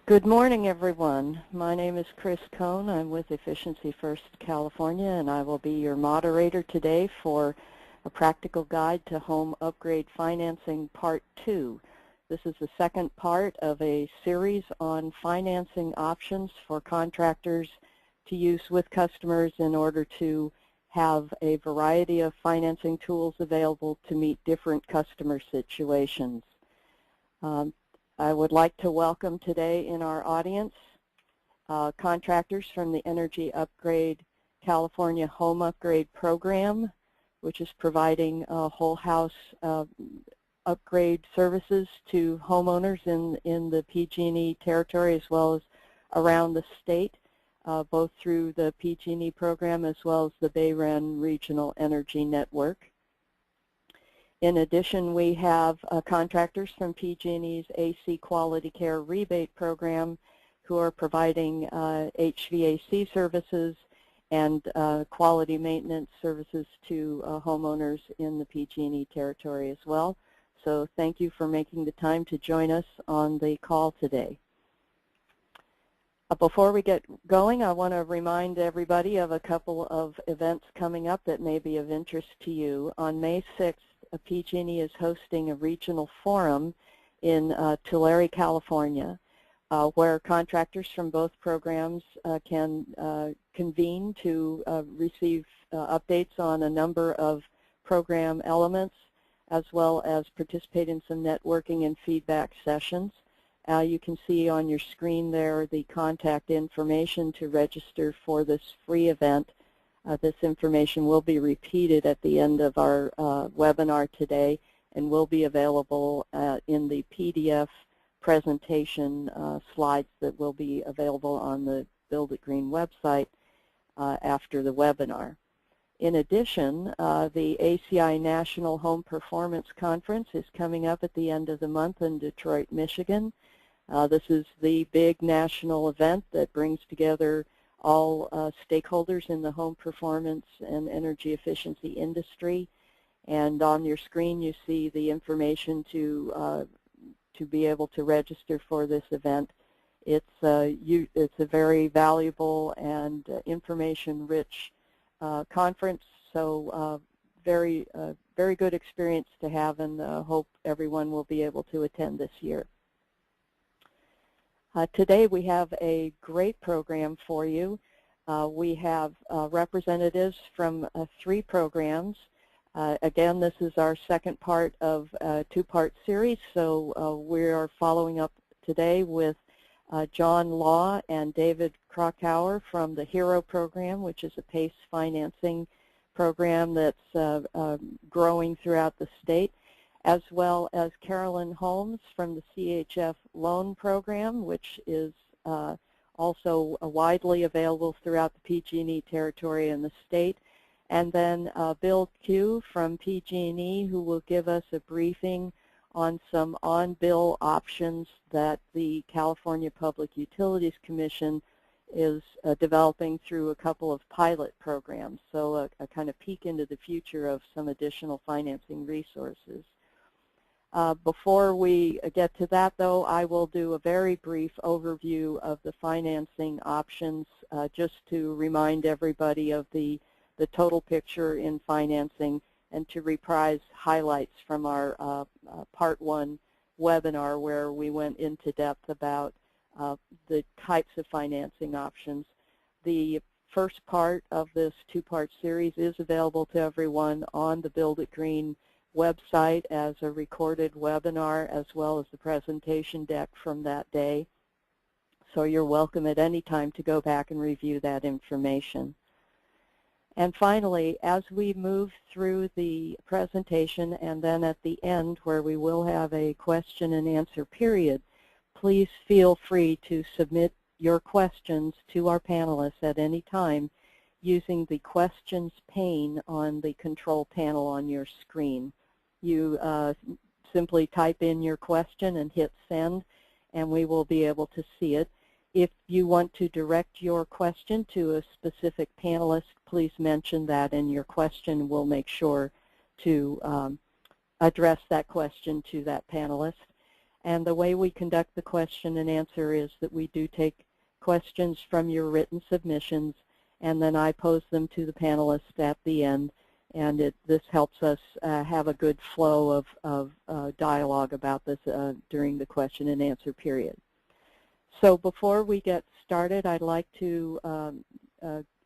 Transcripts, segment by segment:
Good morning, everyone. My name is Chris Cohn. I'm with Efficiency First California, and I will be your moderator today for a practical guide to home upgrade financing Part 2. This is the second part of a series on financing options for contractors to use with customers in order to have a variety of financing tools available to meet different customer situations. I would like to welcome today in our audience contractors from the Energy Upgrade California Home Upgrade Program, which is providing whole house upgrade services to homeowners in the PG&E territory as well as around the state, both through the PG&E program as well as the Bayren Regional Energy Network. In addition, we have contractors from PG&E's AC Quality Care Rebate Program who are providing HVAC services and quality maintenance services to homeowners in the PG&E territory as well. So thank you for making the time to join us on the call today. Before we get going, I want to remind everybody of a couple of events coming up that may be of interest to you. On May 6th, PG&E is hosting a regional forum in Tulare, California, where contractors from both programs can convene to receive updates on a number of program elements, as well as participate in some networking and feedback sessions. You can see on your screen there the contact information to register for this free event. This information will be repeated at the end of our webinar today and will be available in the PDF presentation slides that will be available on the Build It Green website after the webinar. In addition, the ACI National Home Performance Conference is coming up at the end of the month in Detroit, Michigan. This is the big national event that brings together all stakeholders in the home performance and energy efficiency industry. And on your screen you see the information to be able to register for this event. It's a very valuable and information-rich conference, so very good experience to have, and hope everyone will be able to attend this year. Today we have a great program for you. We have representatives from 3 programs. Again, this is our second part of a 2-part series, so we are following up today with John Law and David Krakauer from the HERO program, which is a PACE financing program that's growing throughout the state, as well as Carolyn Holmes from the CHF loan program, which is also widely available throughout the PG&E territory and the state, and then Bill Q from PG&E, who will give us a briefing on some on-bill options that the California Public Utilities Commission is developing through a couple of pilot programs, so a kind of peek into the future of some additional financing resources. Before we get to that, though, I will do a very brief overview of the financing options just to remind everybody of the total picture in financing and to reprise highlights from our Part 1 webinar where we went into depth about the types of financing options. The first part of this 2-part series is available to everyone on the Build It Green website as a recorded webinar, as well as the presentation deck from that day. So you're welcome at any time to go back and review that information. And finally, as we move through the presentation and then at the end where we will have a question and answer period, please feel free to submit your questions to our panelists at any time using the questions pane on the control panel on your screen. You simply type in your question and hit send, and we will be able to see it. If you want to direct your question to a specific panelist, please mention that in your question. We'll make sure to address that question to that panelist. And the way we conduct the question and answer is that we do take questions from your written submissions, and then I pose them to the panelists at the end, and this helps us have a good flow of dialogue about this during the question and answer period. So before we get started, I'd like to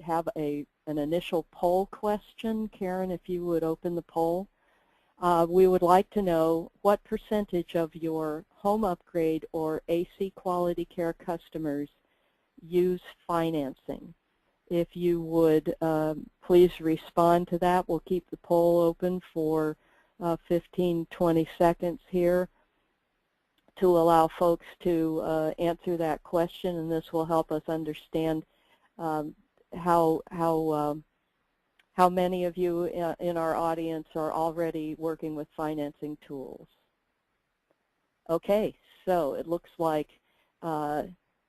have an initial poll question. Karen, if you would open the poll. We would like to know what percentage of your home upgrade or AC quality care customers use financing. If you would please respond to that. We'll keep the poll open for 15-20 seconds here to allow folks to answer that question, and this will help us understand how many of you in our audience are already working with financing tools. Okay, so it looks like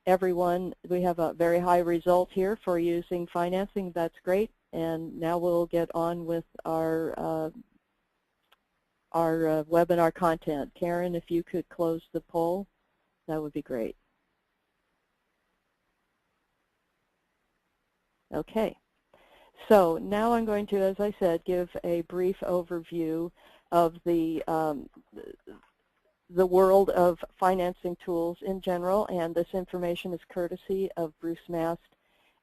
everyone, we have a very high result here for using financing. That's great. And now we'll get on with our webinar content. Karen, if you could close the poll, that would be great. Okay. So now I'm going to, as I said, give a brief overview of the world of financing tools in general, and this information is courtesy of Bruce Mast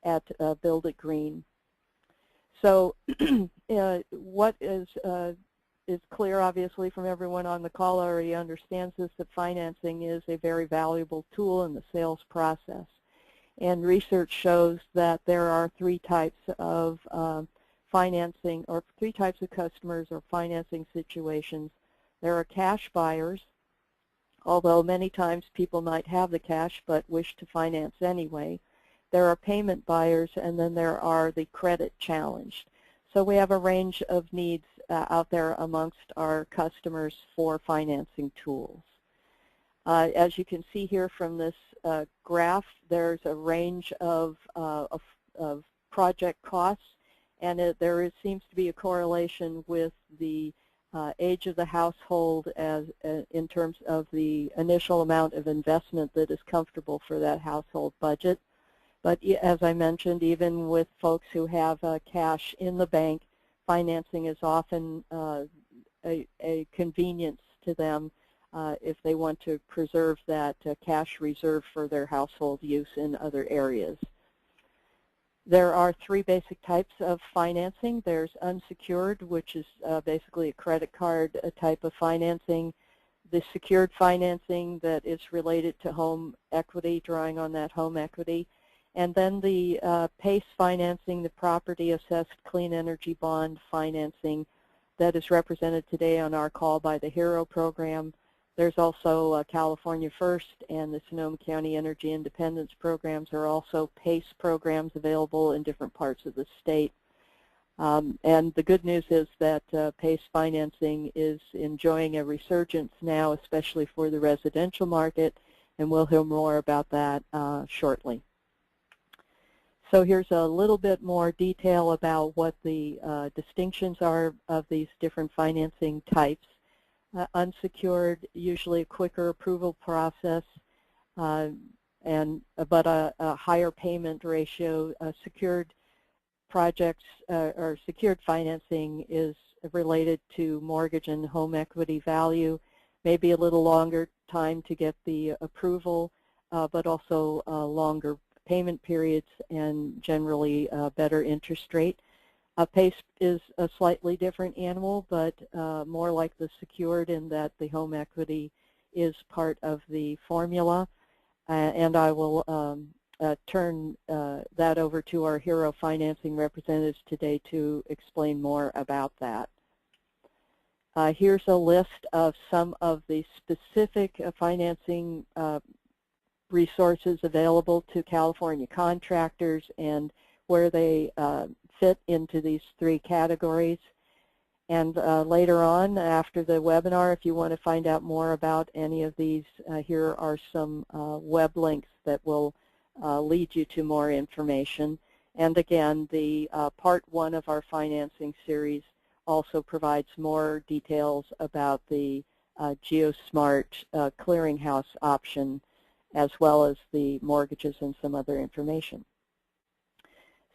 at Build It Green. So what is clear, obviously, from everyone on the call already understands this, that financing is a very valuable tool in the sales process. And research shows that there are three types of financing, or three types of customers or financing situations. There are cash buyers, although many times people might have the cash but wish to finance anyway. There are payment buyers, and then there are the credit challenged. So we have a range of needs out there amongst our customers for financing tools. As you can see here from this graph, there's a range of project costs, and there seems to be a correlation with the age of the household in terms of the initial amount of investment that is comfortable for that household budget. But as I mentioned, even with folks who have cash in the bank, financing is often a convenience to them if they want to preserve that cash reserve for their household use in other areas. There are three basic types of financing. There's unsecured, which is basically a credit card type of financing. The secured financing that is related to home equity, drawing on that home equity. And then the PACE financing, the property assessed clean energy bond financing that is represented today on our call by the HERO program. There's also California First and the Sonoma County Energy Independence programs are also PACE programs available in different parts of the state. And the good news is that PACE financing is enjoying a resurgence now, especially for the residential market, and we'll hear more about that shortly. So here's a little bit more detail about what the distinctions are of these different financing types. Unsecured, usually a quicker approval process, but a higher payment ratio. Secured projects or secured financing is related to mortgage and home equity value, maybe a little longer time to get the approval, but also longer payment periods and generally better interest rate. PACE is a slightly different animal, but more like the secured in that the home equity is part of the formula. And I will turn that over to our HERO financing representatives today to explain more about that. Here's a list of some of the specific financing resources available to California contractors and where they fit into these three categories. And later on, after the webinar, if you want to find out more about any of these, here are some web links that will lead you to more information. And again, the part one of our financing series also provides more details about the GeoSmart clearinghouse option, as well as the mortgages and some other information.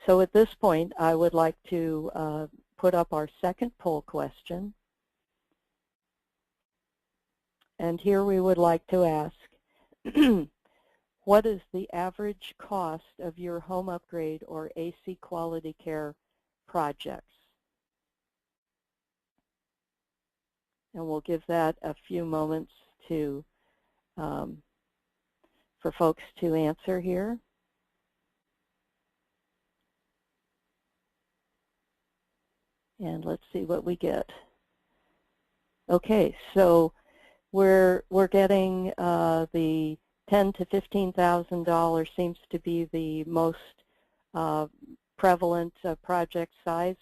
So at this point, I would like to put up our second poll question. And here we would like to ask, what is the average cost of your home upgrade or AC quality care projects? And we'll give that a few moments to for folks to answer here. And let's see what we get. Okay, so we're getting the $10,000 to $15,000 seems to be the most prevalent project size,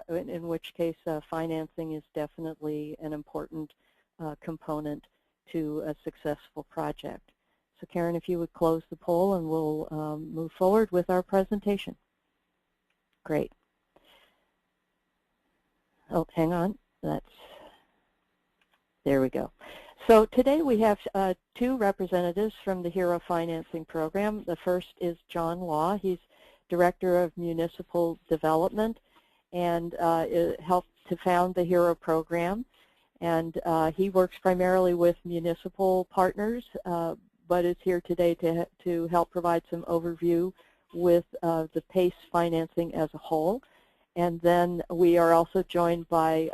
in which case financing is definitely an important component to a successful project. So Karen, if you would close the poll and we'll move forward with our presentation. Great. Oh, hang on. There we go. So today we have two representatives from the HERO Financing Program. The first is John Law. He's Director of Municipal Development and helped to found the HERO program. And he works primarily with municipal partners, but is here today to help provide some overview with the PACE financing as a whole. And then we are also joined by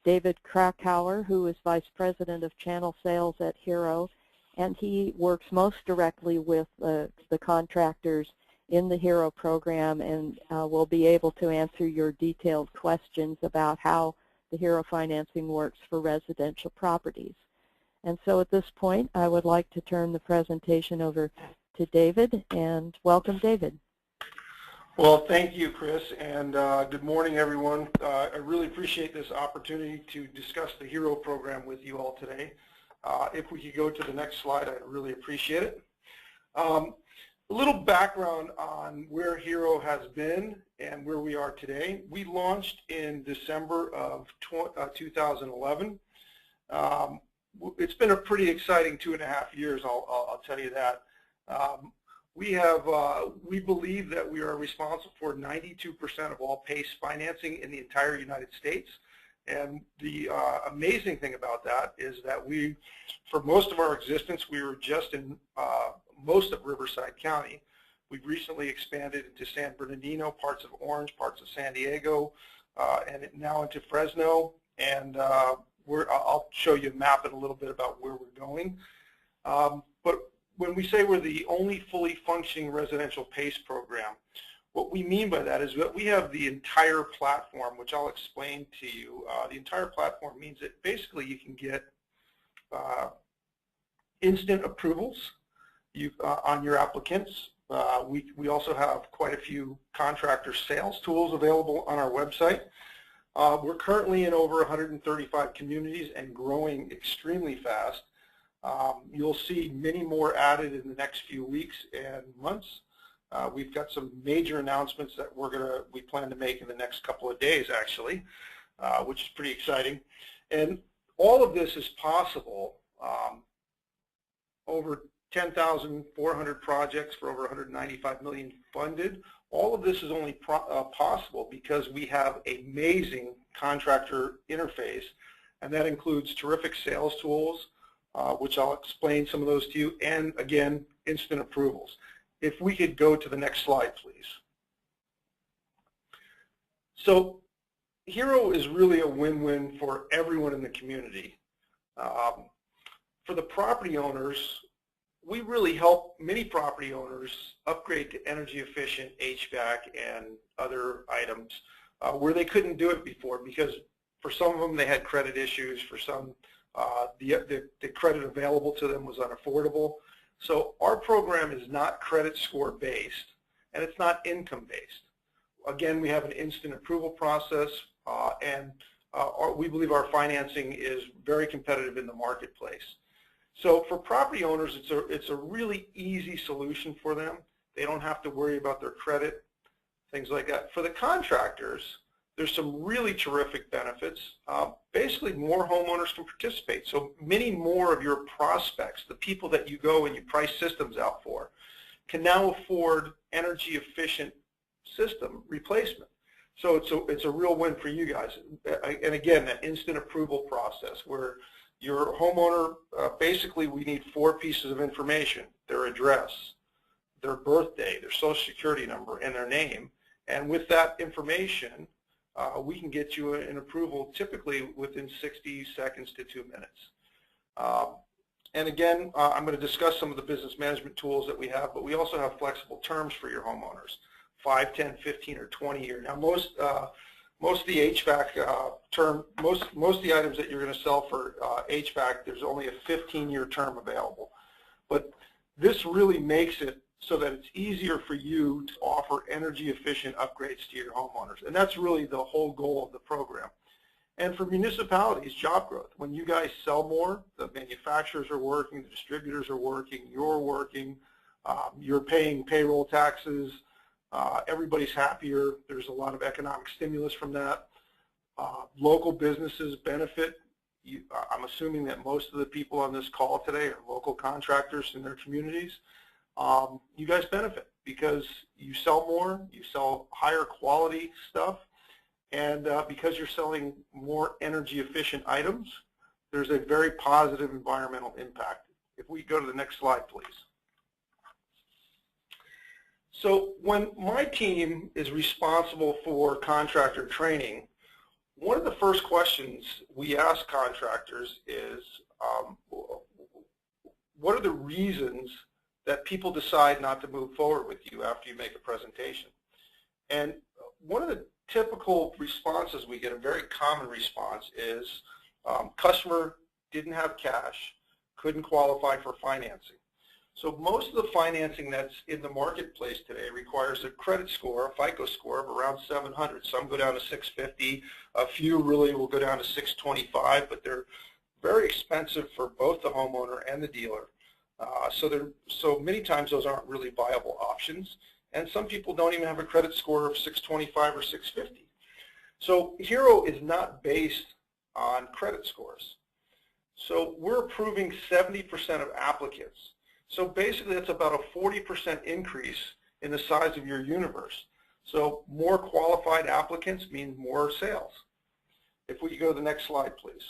David Krakauer, who is Vice President of Channel Sales at HERO, and he works most directly with the contractors in the HERO program and will be able to answer your detailed questions about how the HERO financing works for residential properties. And so at this point, I would like to turn the presentation over to David, and welcome, David. Well, thank you, Chris, and good morning, everyone. I really appreciate this opportunity to discuss the HERO program with you all today. If we could go to the next slide, I'd really appreciate it. A little background on where HERO has been and where we are today. We launched in December of 2011. It's been a pretty exciting 2.5 years, I'll tell you that. We believe that we are responsible for 92% of all PACE financing in the entire United States. And the amazing thing about that is that for most of our existence, we were just in most of Riverside County. We've recently expanded into San Bernardino, parts of Orange, parts of San Diego, and now into Fresno. And I'll show you a map in a little bit about where we're going. But when we say we're the only fully functioning residential PACE program, what we mean by that is that we have the entire platform, which I'll explain to you. The entire platform means that basically you can get instant approvals on your applicants. We also have quite a few contractor sales tools available on our website. We're currently in over 135 communities and growing extremely fast. You'll see many more added in the next few weeks and months. We've got some major announcements that we plan to make in the next couple of days, actually, which is pretty exciting. And all of this is possible. Over 10,400 projects for over 195 million funded. All of this is only possible because we have an amazing contractor interface, and that includes terrific sales tools, which I'll explain some of those to you, and again, instant approvals. If we could go to the next slide, please. So HERO is really a win-win for everyone in the community. For the property owners, we really help many property owners upgrade to energy efficient HVAC and other items where they couldn't do it before, because for some of them they had credit issues, for some the credit available to them was unaffordable. So our program is not credit score based, and it's not income based. Again, we have an instant approval process, and we believe our financing is very competitive in the marketplace. So for property owners, it's a really easy solution for them. They don't have to worry about their credit, things like that. For the contractors, There's some really terrific benefits. Basically, more homeowners can participate. So many more of your prospects, the people that you go and you price systems out for, can now afford energy efficient system replacement. So it's a real win for you guys. And again, that instant approval process where your homeowner, basically we need 4 pieces of information: their address, their birthday, their social security number, and their name. And with that information, we can get you an approval typically within 60 seconds to 2 minutes. And again, I'm going to discuss some of the business management tools that we have, but we also have flexible terms for your homeowners: 5, 10, 15, or 20 year. Now, most of the HVAC most of the items that you're going to sell for HVAC, there's only a 15-year term available. But this really makes it so that it's easier for you to offer energy efficient upgrades to your homeowners. And that's really the whole goal of the program. And for municipalities, job growth. When you guys sell more, the manufacturers are working, the distributors are working, you're working, you're paying payroll taxes, everybody's happier. There's a lot of economic stimulus from that. Local businesses benefit. I'm assuming that most of the people on this call today are local contractors in their communities. You guys benefit because you sell more, you sell higher quality stuff, and because you're selling more energy efficient items, there's a very positive environmental impact. If we go to the next slide, please. So when my team is responsible for contractor training, one of the first questions we ask contractors is, what are the reasons that people decide not to move forward with you after you make a presentation? And one of the typical responses we get, a very common response, is customer didn't have cash, couldn't qualify for financing. So most of the financing that's in the marketplace today requires a credit score, a FICO score of around 700. Some go down to 650. A few really will go down to 625, but they're very expensive for both the homeowner and the dealer. So many times those aren't really viable options, and some people don't even have a credit score of 625 or 650. So HERO is not based on credit scores. So we're approving 70% of applicants. So basically that's about a 40% increase in the size of your universe. So more qualified applicants mean more sales. If we go to the next slide, please.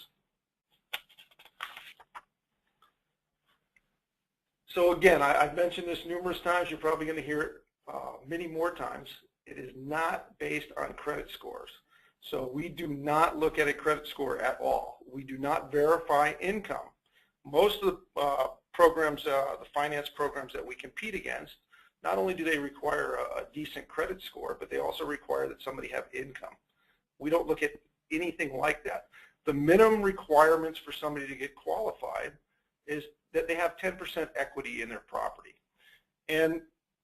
So again, I've mentioned this numerous times. You're probably going to hear it many more times. It is not based on credit scores. So we do not look at a credit score at all. We do not verify income. Most of the programs, the finance programs that we compete against, not only do they require a decent credit score, but they also require that somebody have income. We don't look at anything like that. The minimum requirements for somebody to get qualified is that they have 10% equity in their property. And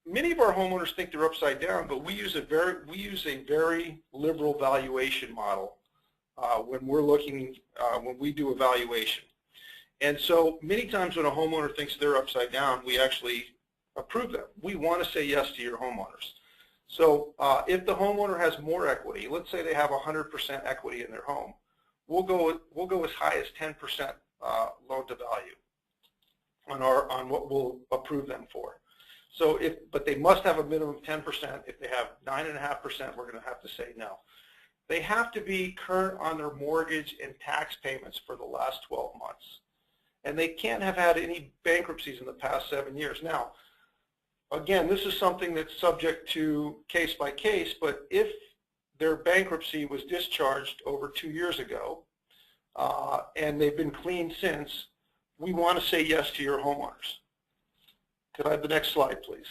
many of our homeowners think they're upside down, but we use a very liberal valuation model when we do evaluation. And so many times when a homeowner thinks they're upside down, we actually approve them. We want to say yes to your homeowners. So if the homeowner has more equity, let's say they have 100% equity in their home, we'll go as high as 10% loan to value on what we'll approve them for. So but they must have a minimum of 10%. If they have 9.5%, we're going to have to say no. They have to be current on their mortgage and tax payments for the last 12 months. And they can't have had any bankruptcies in the past 7 years. Now, again, this is something that's subject to case by case, but if their bankruptcy was discharged over 2 years ago and they've been clean since, we want to say yes to your homeowners. Could I have the next slide, please?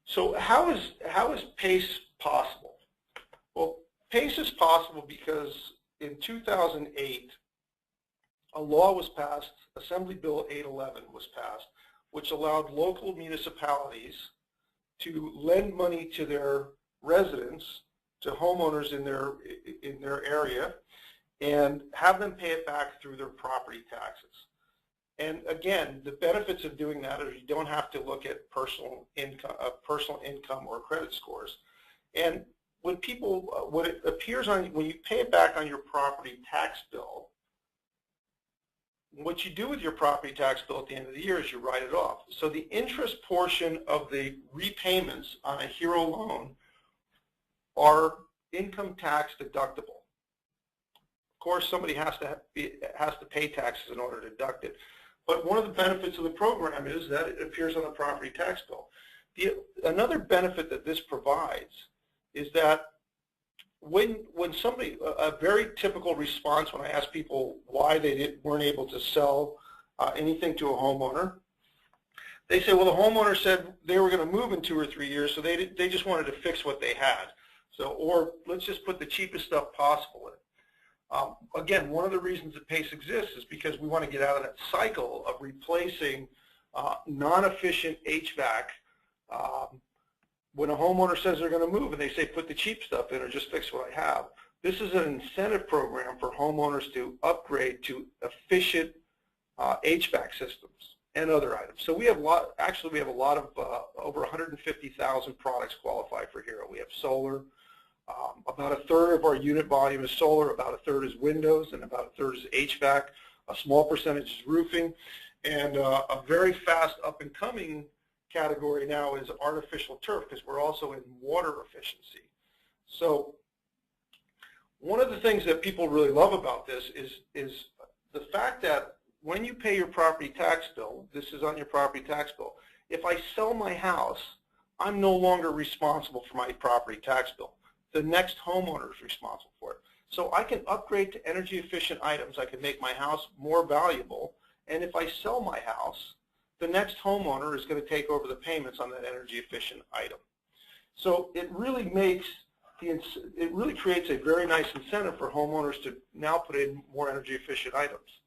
So how is PACE possible? Well, PACE is possible because in 2008, a law was passed, Assembly Bill 811 was passed, which allowed local municipalities to lend money to their residents, to homeowners in their area, and have them pay it back through their property taxes. And again, the benefits of doing that is you don't have to look at personal income or credit scores. And when people, when it appears on, when you pay it back on your property tax bill, what you do with your property tax bill at the end of the year is you write it off. So the interest portion of the repayments on a HERO loan are income tax deductible. Of course, somebody has to pay taxes in order to deduct it. But one of the benefits of the program is that it appears on the property tax bill. Another benefit that this provides is that when somebody, a very typical response when I ask people why they weren't able to sell anything to a homeowner, they say, well, the homeowner said they were going to move in 2 or 3 years, so they just wanted to fix what they had. So, or let's just put the cheapest stuff possible in. Again, one of the reasons that PACE exists is because we want to get out of that cycle of replacing non-efficient HVAC. When a homeowner says they're going to move and they say put the cheap stuff in or just fix what I have, this is an incentive program for homeowners to upgrade to efficient HVAC systems and other items. So we have a lot, actually we have a lot of, over 150,000 products qualify for HERO. We have solar. About a third of our unit volume is solar, about a third is windows, and about a third is HVAC. A small percentage is roofing, and a very fast up-and-coming category now is artificial turf, because we're also in water efficiency. So one of the things that people really love about this is the fact that when you pay your property tax bill, this is on your property tax bill, if I sell my house, I'm no longer responsible for my property tax bill. The next homeowner is responsible for it. So I can upgrade to energy efficient items. I can make my house more valuable, and if I sell my house, the next homeowner is going to take over the payments on that energy efficient item. So it really creates a very nice incentive for homeowners to now put in more energy efficient items.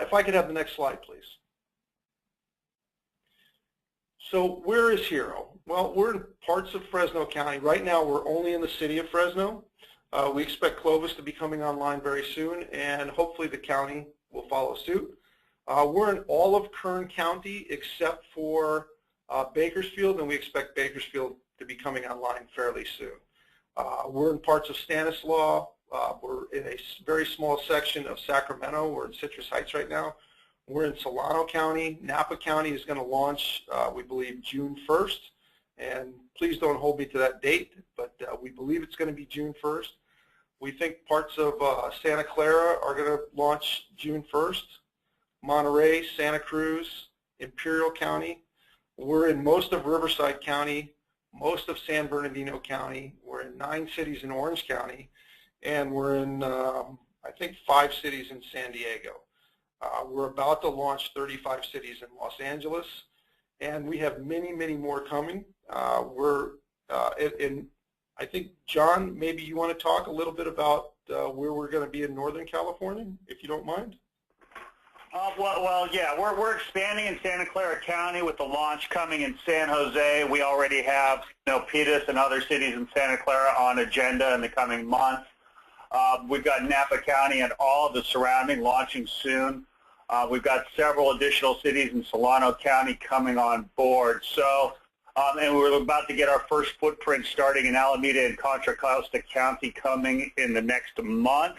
If I could have the next slide, please. So where is HERO? Well, we're in parts of Fresno County. Right now, we're only in the city of Fresno. We expect Clovis to be coming online very soon, and hopefully the county will follow suit. We're in all of Kern County except for Bakersfield, and we expect Bakersfield to be coming online fairly soon. We're in parts of Stanislaus. We're in a very small section of Sacramento. We're in Citrus Heights right now. We're in Solano County. Napa County is going to launch, we believe, June 1st. And please don't hold me to that date, but we believe it's going to be June 1st. We think parts of Santa Clara are going to launch June 1st. Monterey, Santa Cruz, Imperial County. We're in most of Riverside County, most of San Bernardino County. We're in 9 cities in Orange County, and we're in, I think, 5 cities in San Diego. We're about to launch 35 cities in Los Angeles, and we have many, many more coming. I think, John, maybe you want to talk a little bit about where we're going to be in Northern California, if you don't mind. Well, yeah, we're expanding in Santa Clara County with the launch coming in San Jose. We already have Milpitas and other cities in Santa Clara on agenda in the coming months. We've got Napa County and all of the surrounding launching soon. We've got several additional cities in Solano County coming on board. So, and we're about to get our first footprint starting in Alameda and Contra Costa County coming in the next month,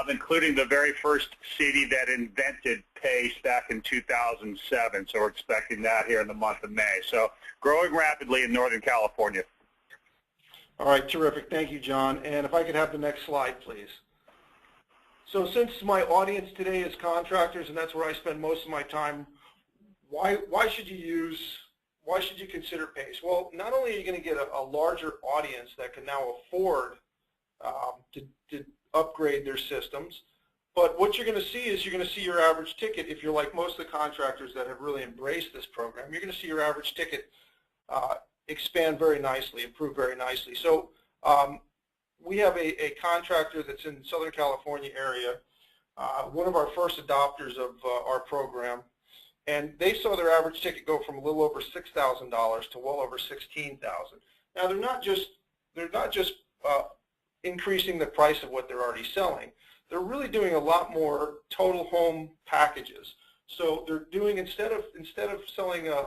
including the very first city that invented PACE back in 2007. So we're expecting that here in the month of May. So growing rapidly in Northern California. All right, terrific. Thank you, John. And if I could have the next slide, please. So since my audience today is contractors, and that's where I spend most of my time, why should you consider PACE? Well, not only are you going to get a larger audience that can now afford to upgrade their systems, but what you're going to see is you're going to see your average ticket, if you're like most of the contractors that have really embraced this program, you're going to see your average ticket expand very nicely, improve very nicely. So we have a contractor that's in Southern California area, one of our first adopters of our program, and they saw their average ticket go from a little over $6,000 to well over $16,000. Now they're not just increasing the price of what they're already selling. they're really doing a lot more total home packages. So they're doing, instead of selling a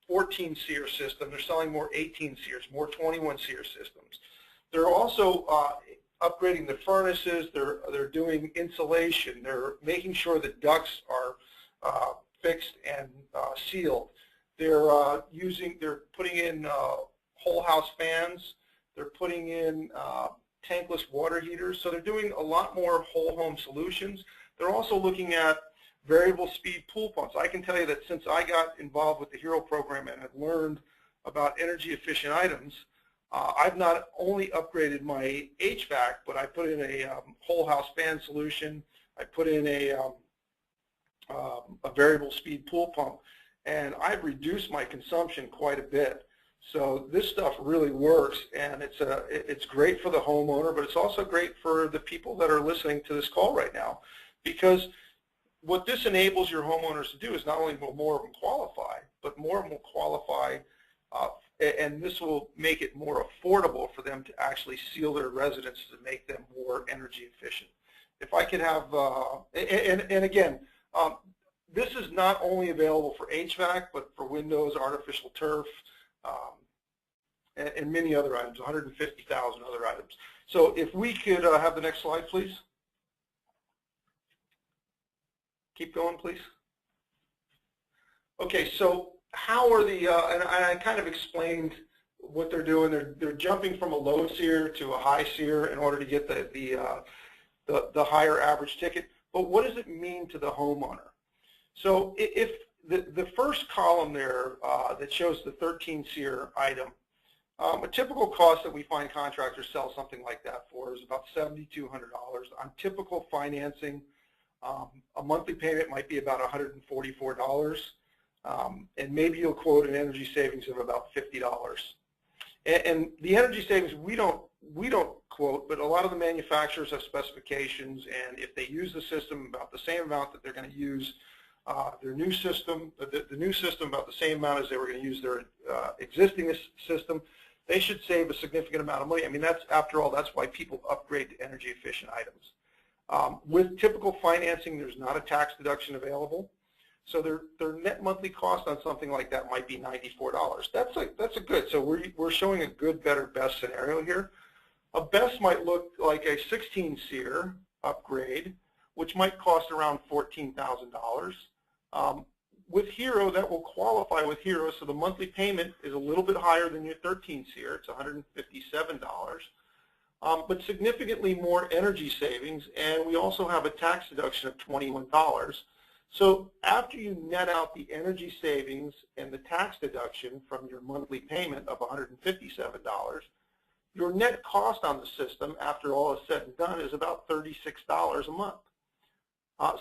14 SEER system, they're selling more 18 SEERs, more 21 SEER systems. They're also upgrading the furnaces. They're doing insulation. They're making sure the ducts are fixed and sealed. They're putting in whole house fans. They're putting in tankless water heaters. So they're doing a lot more whole home solutions. They're also looking at variable speed pool pumps. I can tell you that since I got involved with the HERO program and have learned about energy efficient items, I've not only upgraded my HVAC, but I put in a whole house fan solution. I put in a variable speed pool pump, and I've reduced my consumption quite a bit. So this stuff really works, and it's great for the homeowner, but it's also great for the people that are listening to this call right now, because what this enables your homeowners to do is not only will more of them qualify, but more of them will qualify, and this will make it more affordable for them to actually seal their residences and make them more energy efficient. If I could have, and again, this is not only available for HVAC, but for windows, artificial turf, and many other items, 150,000 other items. So if we could have the next slide, please. Keep going, please. Okay, so how are the, and I kind of explained what they're doing. They're jumping from a low SEER to a high SEER in order to get the higher average ticket. But what does it mean to the homeowner? So if the first column there that shows the 13 SEER item, a typical cost that we find contractors sell something like that for is about $7,200. On typical financing, a monthly payment might be about $144, and maybe you'll quote an energy savings of about $50. And the energy savings we don't quote, but a lot of the manufacturers have specifications, and if they use the system about the same amount that they're going to use their new system, the new system about the same amount as they were going to use their existing system, they should save a significant amount of money. I mean, after all, that's why people upgrade to energy efficient items. With typical financing, there's not a tax deduction available, so their net monthly cost on something like that might be $94. That's a good. So we're showing a good, better, best scenario here. A best might look like a 16 SEER upgrade, which might cost around $14,000. With HERO, that will qualify with HERO, so the monthly payment is a little bit higher than your 13 SEER. It's $157. But significantly more energy savings, and we also have a tax deduction of $21. So after you net out the energy savings and the tax deduction from your monthly payment of $157, your net cost on the system, after all is said and done, is about $36 a month.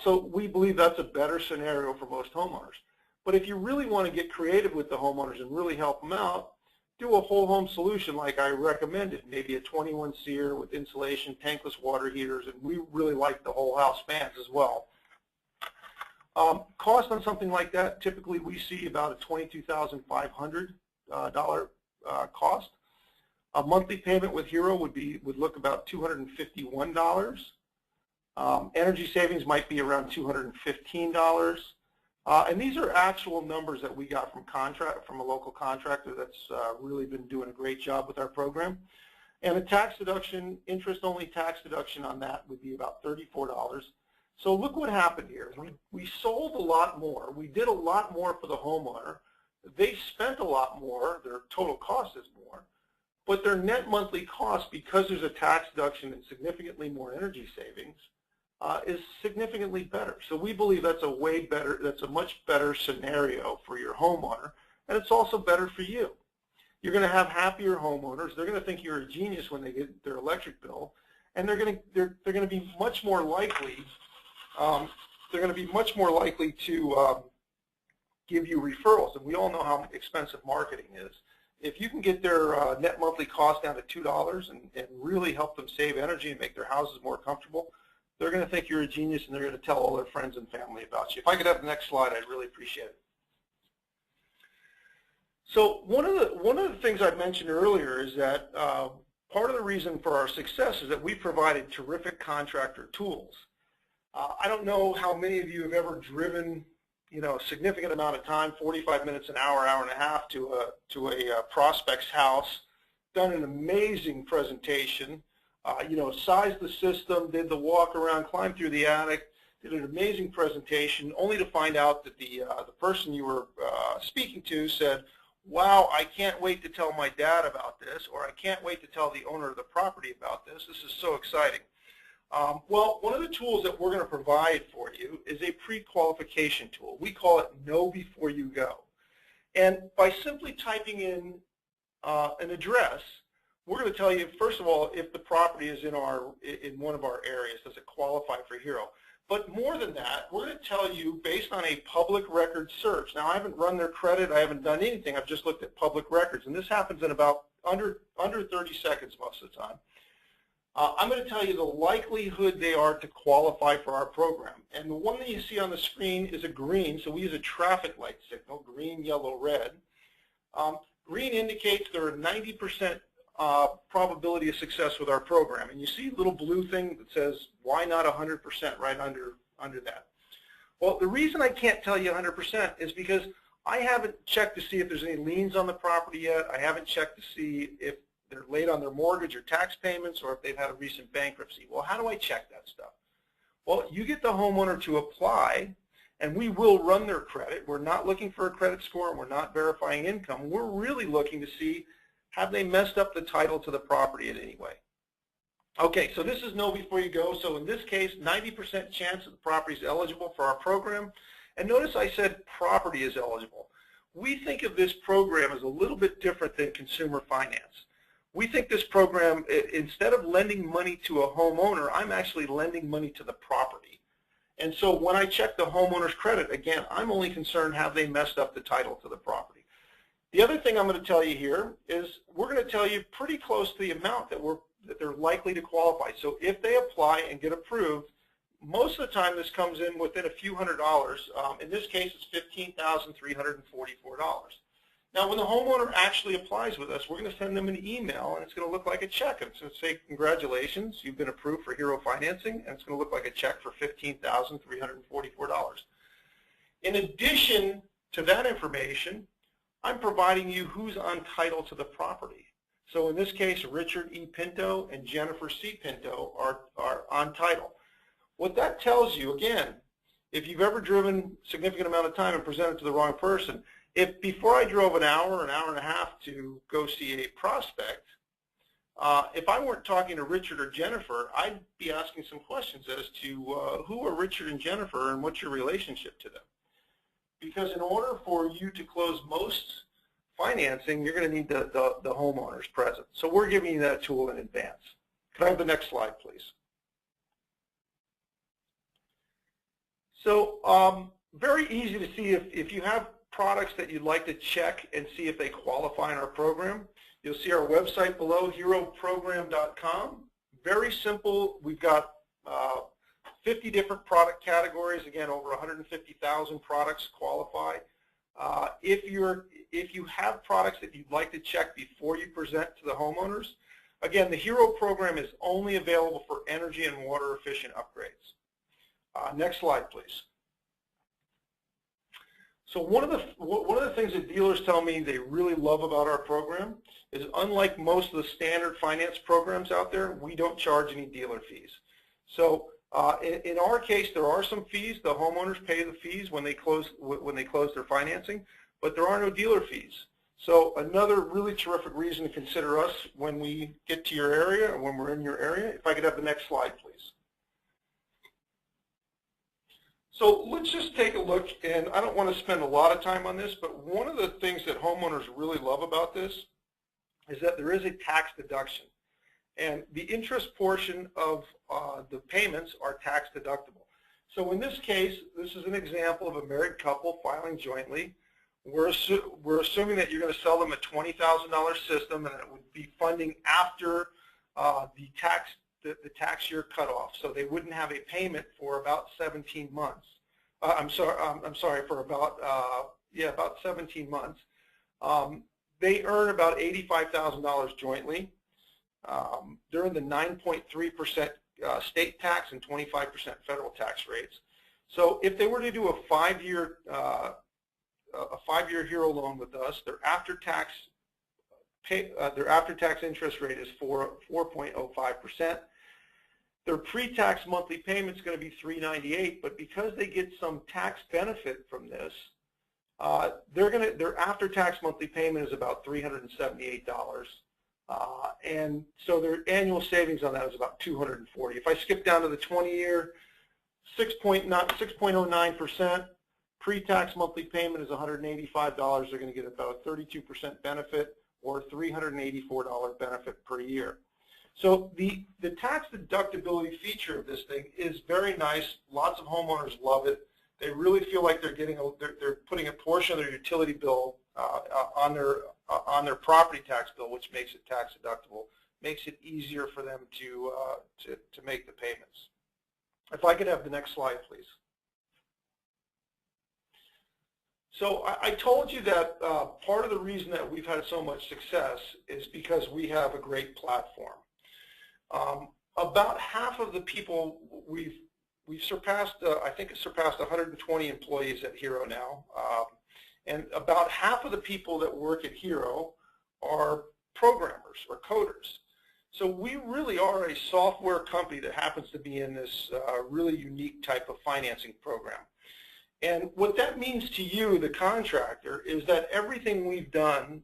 So we believe that's a better scenario for most homeowners. But if you really want to get creative with the homeowners and really help them out, do a whole home solution like I recommended, maybe a 21 SEER with insulation, tankless water heaters, and we really like the whole house fans as well. Cost on something like that, typically we see about a $22,500 cost. A monthly payment with HERO would look about $251. Energy savings might be around $215. And these are actual numbers that we got from a local contractor that's really been doing a great job with our program. And a tax deduction, interest-only tax deduction on that would be about $34. So look what happened here. We sold a lot more. We did a lot more for the homeowner. They spent a lot more. Their total cost is more. But their net monthly cost, because there's a tax deduction and significantly more energy savings, is significantly better. So we believe that's a much better scenario for your homeowner, and it's also better for you. You're going to have happier homeowners. They're going to think you're a genius when they get their electric bill, and they're going to be much more likely. They're going to be much more likely to give you referrals, and we all know how expensive marketing is. If you can get their net monthly cost down to $2 and really help them save energy and make their houses more comfortable, they're going to think you're a genius, and they're going to tell all their friends and family about you. If I could have the next slide, I'd really appreciate it. So one of the things I mentioned earlier is that part of the reason for our success is that we provided terrific contractor tools. I don't know how many of you have ever driven, a significant amount of time, 45 minutes, an hour, hour and a half, to a prospect's house, done an amazing presentation, sized the system, did the walk around, climbed through the attic, did an amazing presentation, only to find out that the person you were speaking to said, wow, I can't wait to tell my dad about this, or I can't wait to tell the owner of the property about this. This is so exciting. Well, one of the tools that we're going to provide for you is a pre-qualification tool. We call it Know Before You Go. And by simply typing in an address, we're going to tell you, first of all, if the property is in one of our areas, does it qualify for HERO? But more than that, we're going to tell you based on a public record search. Now, I haven't run their credit. I haven't done anything. I've just looked at public records. And this happens in about under 30 seconds most of the time. I'm going to tell you the likelihood they are to qualify for our program. And the one that you see on the screen is a green, so we use a traffic light signal, green, yellow, red. Green indicates there are 90% probability of success with our program. And you see a little blue thing that says, why not 100% right under that? Well, the reason I can't tell you 100% is because I haven't checked to see if there's any liens on the property yet. I haven't checked to see if they're late on their mortgage or tax payments, or if they've had a recent bankruptcy. Well, how do I check that stuff? Well, you get the homeowner to apply, and we will run their credit. We're not looking for a credit score, and we're not verifying income. We're really looking to see, have they messed up the title to the property in any way? Okay, so this is Know Before You Go. So in this case, 90% chance that the property is eligible for our program. And notice I said property is eligible. We think of this program as a little bit different than consumer finance. We think this program, instead of lending money to a homeowner, I'm actually lending money to the property. And so when I check the homeowner's credit, again, I'm only concerned have they messed up the title to the property. The other thing I'm going to tell you here is we're going to tell you pretty close to the amount that they're likely to qualify. So if they apply and get approved, most of the time this comes in within a few $100s. In this case, it's $15,344. Now, when the homeowner actually applies with us, we're going to send them an email, and it's going to look like a check. It's going to say, congratulations, you've been approved for HERO financing, and it's going to look like a check for $15,344. In addition to that information, I'm providing you who's on title to the property. So in this case, Richard E. Pinto and Jennifer C. Pinto are on title. What that tells you, again, if you've ever driven a significant amount of time and presented to the wrong person, if before I drove an hour and a half to go see a prospect, if I weren't talking to Richard or Jennifer, I'd be asking some questions as to who are Richard and Jennifer and what's your relationship to them. Because in order for you to close most financing, you're going to need the homeowners present. So we're giving you that tool in advance. Can I have the next slide, please? So very easy to see if you have products that you'd like to check and see if they qualify in our program. You'll see our website below, heroprogram.com. Very simple. We've got 50 different product categories. Again, over 150,000 products qualify. If you have products that you'd like to check before you present to the homeowners, again, the HERO program is only available for energy and water efficient upgrades. Next slide, please. So one of the things that dealers tell me they really love about our program is, unlike most of the standard finance programs out there, we don't charge any dealer fees. So in our case, there are some fees. The homeowners pay the fees when they close their financing, but there are no dealer fees. So another really terrific reason to consider us when we get to your area or when we're in your area. If I could have the next slide, please. So let's just take a look, and I don't want to spend a lot of time on this, but one of the things that homeowners really love about this is that there is a tax deduction. And the interest portion of the payments are tax deductible. So in this case, this is an example of a married couple filing jointly. We're assuming that you're going to sell them a $20,000 system, and it would be funding after the tax year cutoff. So they wouldn't have a payment for about 17 months. I'm sorry, for about about 17 months. They earn about $85,000 jointly. They're in the 9.3% state tax and 25% federal tax rates. So if they were to do a five-year HERO loan with us, their after-tax interest rate is 4.05%. Their pre-tax monthly payment is going to be $398, but because they get some tax benefit from this, their after-tax monthly payment is about $378, and so their annual savings on that is about $240. If I skip down to the 20-year, 6.09%, pre-tax monthly payment is $185. They're going to get about a 32% benefit or $384 benefit per year. So the tax deductibility feature of this thing is very nice. Lots of homeowners love it. They really feel like they're putting a portion of their utility bill on their property tax bill, which makes it tax deductible, makes it easier for them to make the payments. If I could have the next slide, please. So I told you that part of the reason that we've had so much success is because we have a great platform. About half of the people we've surpassed, I think it surpassed 120 employees at HERO now, and about half of the people that work at HERO are programmers or coders. So we really are a software company that happens to be in this really unique type of financing program. And what that means to you, the contractor, is that everything we've done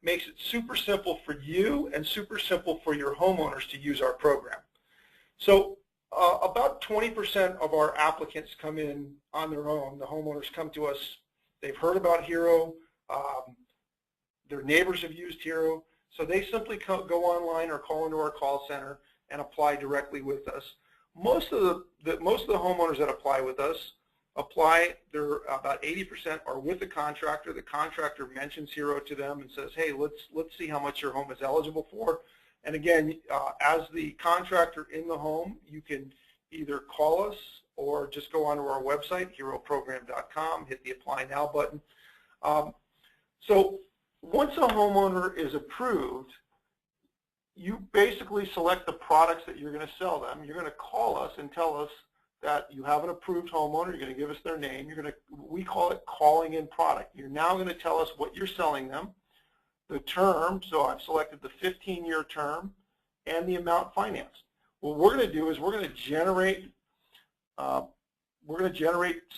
makes it super simple for you and super simple for your homeowners to use our program. So about 20% of our applicants come in on their own. The homeowners come to us. They've heard about HERO. Their neighbors have used HERO. So they simply go online or call into our call center and apply directly with us. Most of the homeowners that apply with us they're about 80% are with the contractor. The contractor mentions HERO to them and says, hey, let's see how much your home is eligible for. And again, as the contractor in the home, you can either call us or just go onto our website, heroprogram.com, hit the Apply Now button. So once a homeowner is approved, you basically select the products that you're going to sell them. You're going to call us and tell us that you have an approved homeowner. You're going to give us their name. We call it calling in product. You're now going to tell us what you're selling them, the term. So I've selected the 15-year term and the amount financed. What we're going to do is we're going to generate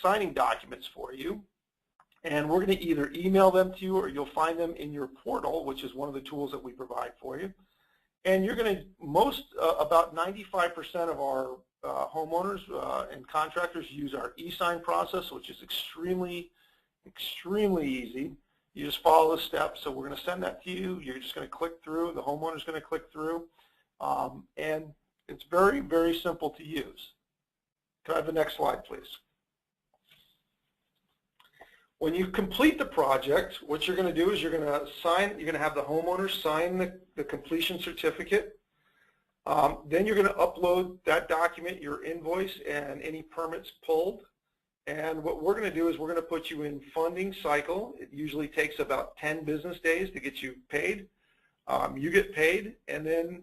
signing documents for you, and we're going to either email them to you or you'll find them in your portal, which is one of the tools that we provide for you. And you're going to about 95% of our homeowners and contractors use our e-sign process, which is extremely easy. You just follow the steps. So we're going to send that to you. You're just going to click through. The homeowner's going to click through. And it's very, very simple to use. Can I have the next slide, please? When you complete the project, what you're going to do is you're going to have the homeowner sign the completion certificate. Then you're going to upload that document, your invoice, and any permits pulled. And what we're going to do is we're going to put you in funding cycle. It usually takes about 10 business days to get you paid. You get paid, and then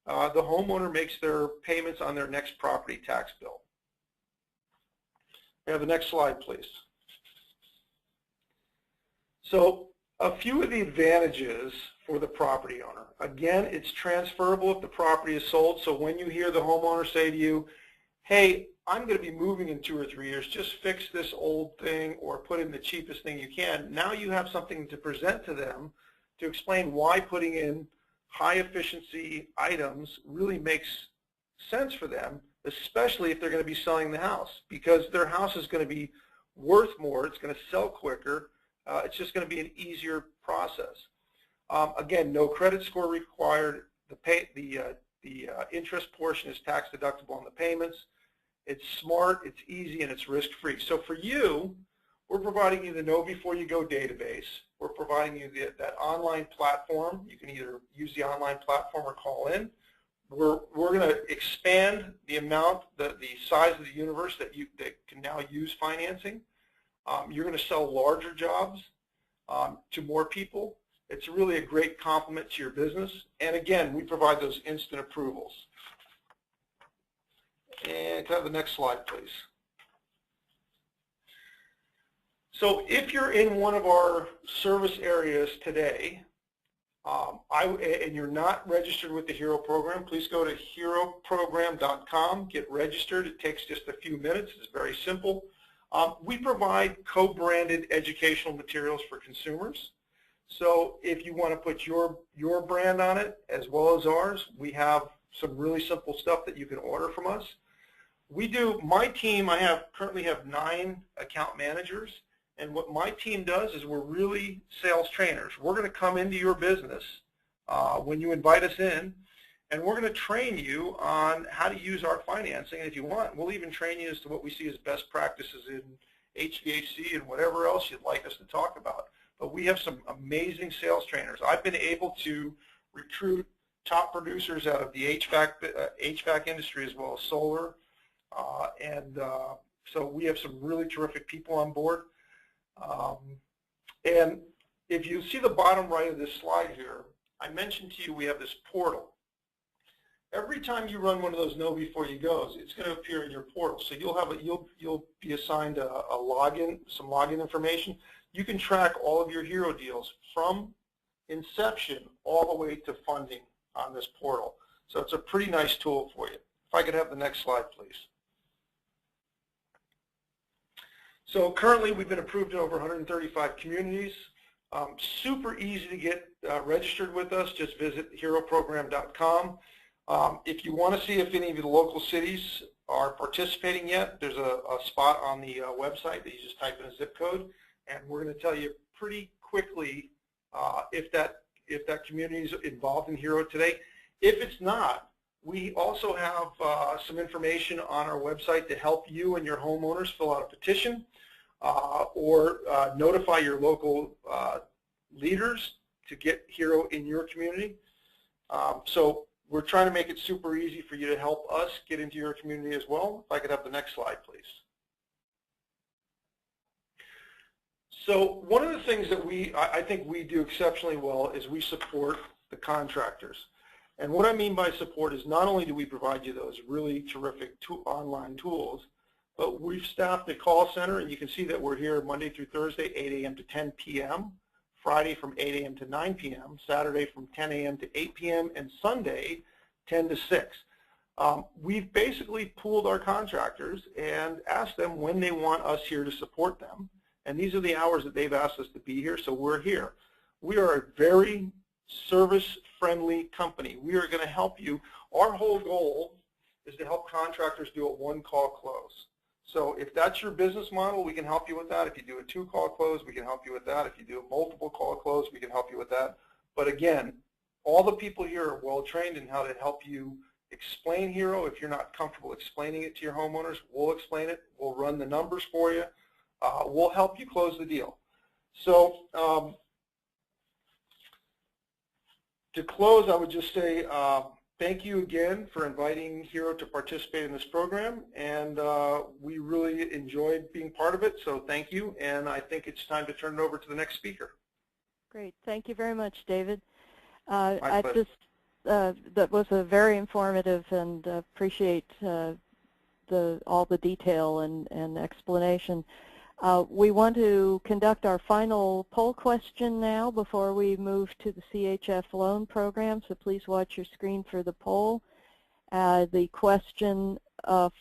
the homeowner makes their payments on their next property tax bill. We have the next slide, please. So a few of the advantages for the property owner. Again, it's transferable if the property is sold. So when you hear the homeowner say to you, hey, I'm going to be moving in 2 or 3 years, just fix this old thing or put in the cheapest thing you can. Now you have something to present to them to explain why putting in high efficiency items really makes sense for them, especially if they're going to be selling the house, because their house is going to be worth more, it's going to sell quicker, it's just going to be an easier process. Again, no credit score required. The interest portion is tax deductible on the payments. It's smart, it's easy, and it's risk-free. So for you, we're providing you the Know Before You Go database. We're providing you that online platform. You can either use the online platform or call in. We're going to expand the amount, the size of the universe that can now use financing. You're going to sell larger jobs to more people, It's really a great complement to your business. And again, we provide those instant approvals. And can I have the next slide, please? So if you're in one of our service areas today, and you're not registered with the HERO program, please go to heroprogram.com, get registered. It takes just a few minutes. It's very simple. We provide co-branded educational materials for consumers. So if you want to put your brand on it as well as ours, we have some really simple stuff that you can order from us. We do, my team, I currently have 9 account managers, and what my team does is we're really sales trainers. We're going to come into your business when you invite us in, and we're going to train you on how to use our financing. And if you want, we'll even train you as to what we see as best practices in HVAC and whatever else you'd like us to talk about. But we have some amazing sales trainers. I've been able to recruit top producers out of the HVAC industry as well as solar. So we have some really terrific people on board. And if you see the bottom right of this slide here, I mentioned to you we have this portal. Every time you run one of those Know Before You Goes, it's going to appear in your portal. So you'll be assigned a login, some login information. You can track all of your HERO deals from inception all the way to funding on this portal. So it's a pretty nice tool for you. If I could have the next slide, please. So currently we've been approved in over 135 communities. Super easy to get registered with us. Just visit heroprogram.com. If you want to see if any of the local cities are participating yet, there's a spot on the website that you just type in a zip code, and we're going to tell you pretty quickly if that community is involved in HERO today. If it's not, we also have some information on our website to help you and your homeowners fill out a petition or notify your local leaders to get HERO in your community. So we're trying to make it super easy for you to help us get into your community as well. If I could have the next slide, please. So one of the things that I think we do exceptionally well is we support the contractors. And what I mean by support is not only do we provide you those really terrific online tools, but we've staffed a call center, and you can see that we're here Monday through Thursday, 8 a.m. to 10 p.m., Friday from 8 a.m. to 9 p.m., Saturday from 10 a.m. to 8 p.m., and Sunday 10 to 6. We've basically pooled our contractors and asked them when they want us here to support them. And these are the hours that they've asked us to be here, so we're here. We are a very service-friendly company. We are going to help you. Our whole goal is to help contractors do a one-call close. So if that's your business model, we can help you with that. If you do a two-call close, we can help you with that. If you do a multiple call close, we can help you with that. But again, all the people here are well-trained in how to help you explain HERO. If you're not comfortable explaining it to your homeowners, we'll explain it. We'll run the numbers for you. We'll help you close the deal. So to close, I would just say thank you again for inviting HERO to participate in this program, and we really enjoyed being part of it, so thank you, and I think it's time to turn it over to the next speaker. Great. Thank you very much, David. That was a very informative, and appreciate all the detail and explanation. We want to conduct our final poll question now before we move to the CHF loan program, so please watch your screen for the poll. The question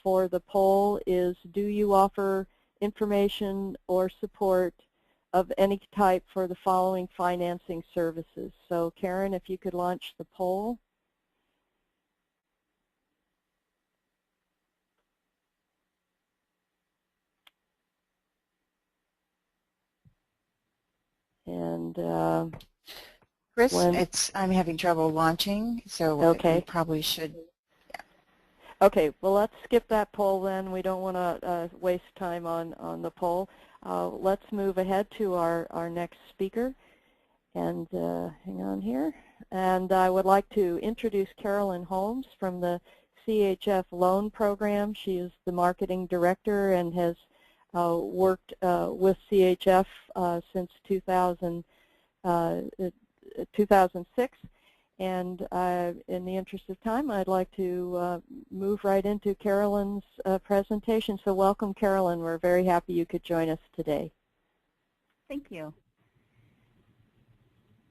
for the poll is, do you offer information or support of any type for the following financing services? So Karen, if you could launch the poll. And Chris, I'm having trouble launching, so okay. we probably should. Yeah. Okay, well, let's skip that poll then. We don't want to waste time on the poll. Let's move ahead to our next speaker. And hang on here. And I would like to introduce Carolyn Holmes from the CHF loan program. She is the marketing director and has worked with CHF since 2006. And in the interest of time, I'd like to move right into Carolyn's presentation. So welcome, Carolyn. We're very happy you could join us today. Thank you.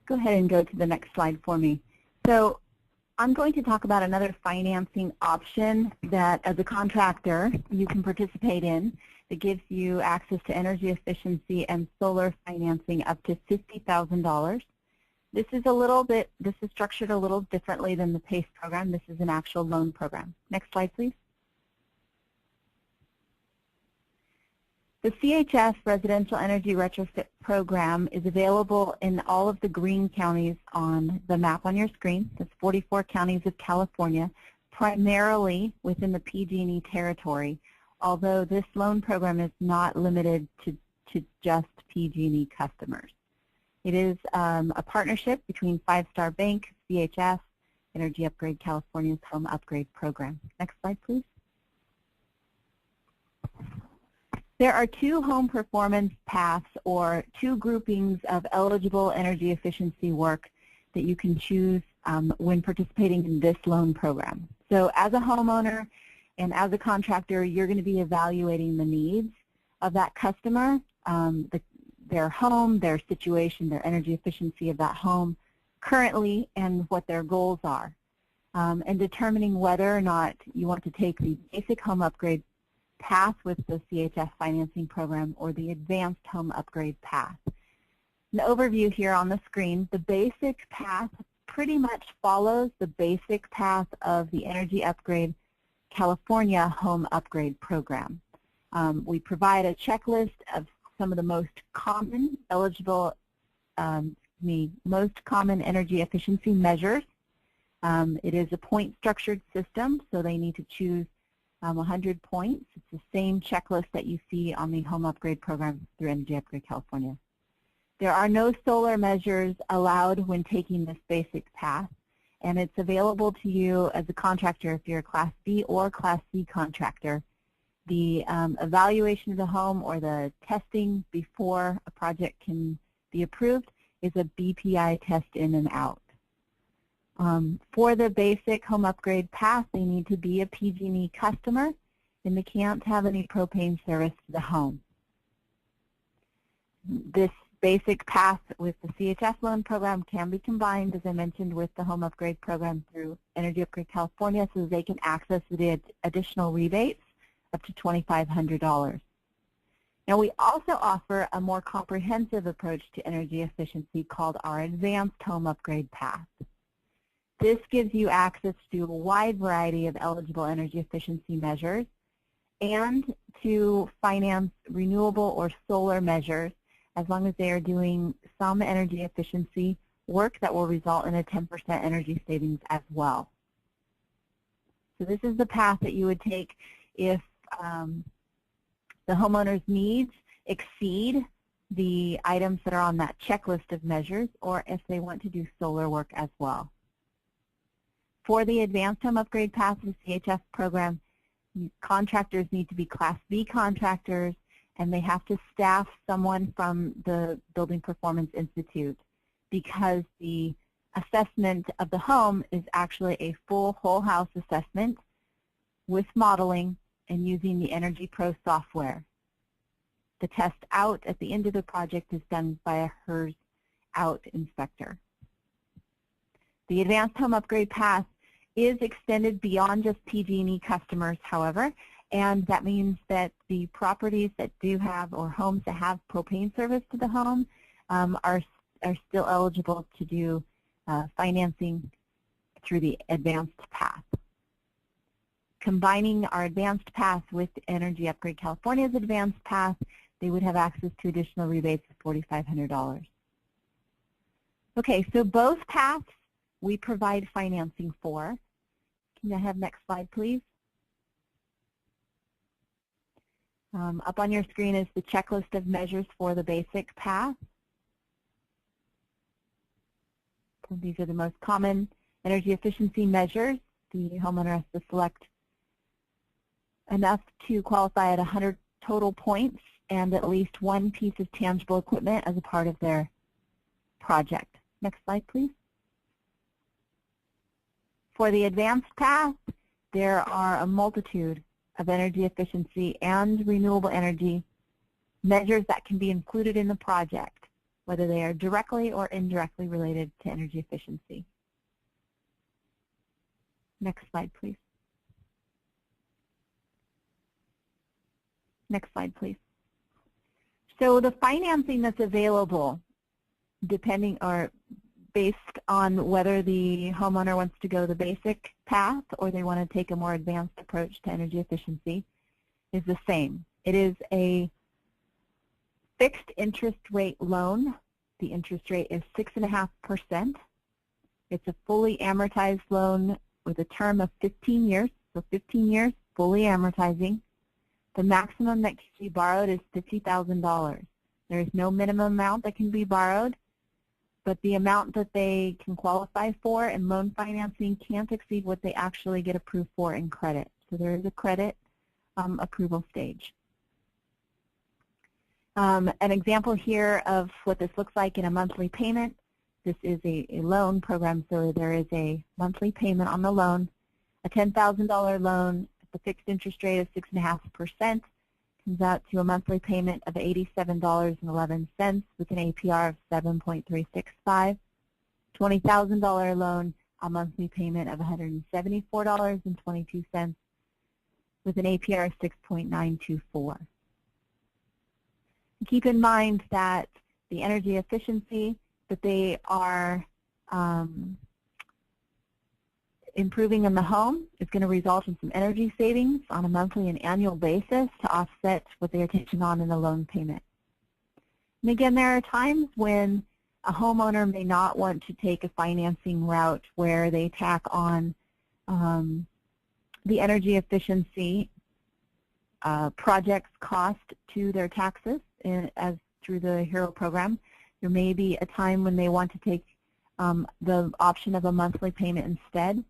Go ahead and go to the next slide for me. So I'm going to talk about another financing option that, as a contractor, you can participate in that gives you access to energy efficiency and solar financing up to $50,000. This is structured a little differently than the PACE program. This is an actual loan program. Next slide, please. The CHS Residential Energy Retrofit Program is available in all of the green counties on the map on your screen. That's 44 counties of California, primarily within the PG&E territory, although this loan program is not limited to just PG&E customers. It is a partnership between Five Star Bank, CHS, Energy Upgrade California's Home Upgrade Program. Next slide, please. There are two home performance paths, or two groupings of eligible energy efficiency work that you can choose when participating in this loan program. So as a homeowner and as a contractor, you're going to be evaluating the needs of that customer, their home, their situation, their energy efficiency of that home currently, and what their goals are, and determining whether or not you want to take the basic home upgrade path with the CHS financing program or the advanced home upgrade path. An overview here on the screen, the basic path pretty much follows the basic path of the Energy Upgrade California Home Upgrade Program. We provide a checklist of some of the most common most common energy efficiency measures. It is a point structured system, so they need to choose 100 points. It's the same checklist that you see on the home upgrade program through Energy Upgrade California. There are no solar measures allowed when taking this basic path, and it's available to you as a contractor if you're a Class B or Class C contractor. The evaluation of the home or the testing before a project can be approved is a BPI test in and out. For the basic home upgrade path, they need to be a PG&E customer, and they can't have any propane service to the home. This basic path with the CHS loan program can be combined, as I mentioned, with the home upgrade program through Energy Upgrade California, so they can access the additional rebates up to $2,500. Now, we also offer a more comprehensive approach to energy efficiency called our advanced home upgrade path. This gives you access to a wide variety of eligible energy efficiency measures and to finance renewable or solar measures as long as they are doing some energy efficiency work that will result in a 10% energy savings as well. So this is the path that you would take if the homeowner's needs exceed the items that are on that checklist of measures, or if they want to do solar work as well. For the advanced home upgrade path of the CHS program, contractors need to be Class B contractors, and they have to staff someone from the Building Performance Institute, because the assessment of the home is actually a full whole house assessment with modeling and using the Energy Pro software. The test out at the end of the project is done by a HERS out inspector. The advanced home upgrade path is extended beyond just PG&E customers, however, and that means that the properties that do have, or homes that have propane service to the home are still eligible to do financing through the advanced path. Combining our advanced path with Energy Upgrade California's advanced path, they would have access to additional rebates of $4,500. Okay, so both paths we provide financing for. Can I have next slide, please? Up on your screen is the checklist of measures for the basic path. So these are the most common energy efficiency measures. The homeowner has to select enough to qualify at 100 total points and at least one piece of tangible equipment as a part of their project. Next slide, please. For the advanced path, there are a multitude of energy efficiency and renewable energy measures that can be included in the project, whether they are directly or indirectly related to energy efficiency. Next slide, please. Next slide, please. So the financing that's available, depending or based on whether the homeowner wants to go the basic path or they want to take a more advanced approach to energy efficiency, is the same. It is a fixed interest rate loan. The interest rate is 6.5%. It's a fully amortized loan with a term of 15 years, so 15 years fully amortizing. The maximum that can be borrowed is $50,000. There is no minimum amount that can be borrowed, but the amount that they can qualify for in loan financing can't exceed what they actually get approved for in credit. So there is a credit approval stage. An example here of what this looks like in a monthly payment. This is a loan program, so there is a monthly payment on the loan. A $10,000 loan, the fixed interest rate of 6.5%, comes out to a monthly payment of $87.11 with an APR of 7.365. $20,000 loan, a monthly payment of $174.22 with an APR of 6.924. Keep in mind that the energy efficiency that they are improving in the home is going to result in some energy savings on a monthly and annual basis to offset what they are taking on in the loan payment. And again, there are times when a homeowner may not want to take a financing route where they tack on the energy efficiency project's cost to their taxes as through the HERO program. There may be a time when they want to take the option of a monthly payment instead.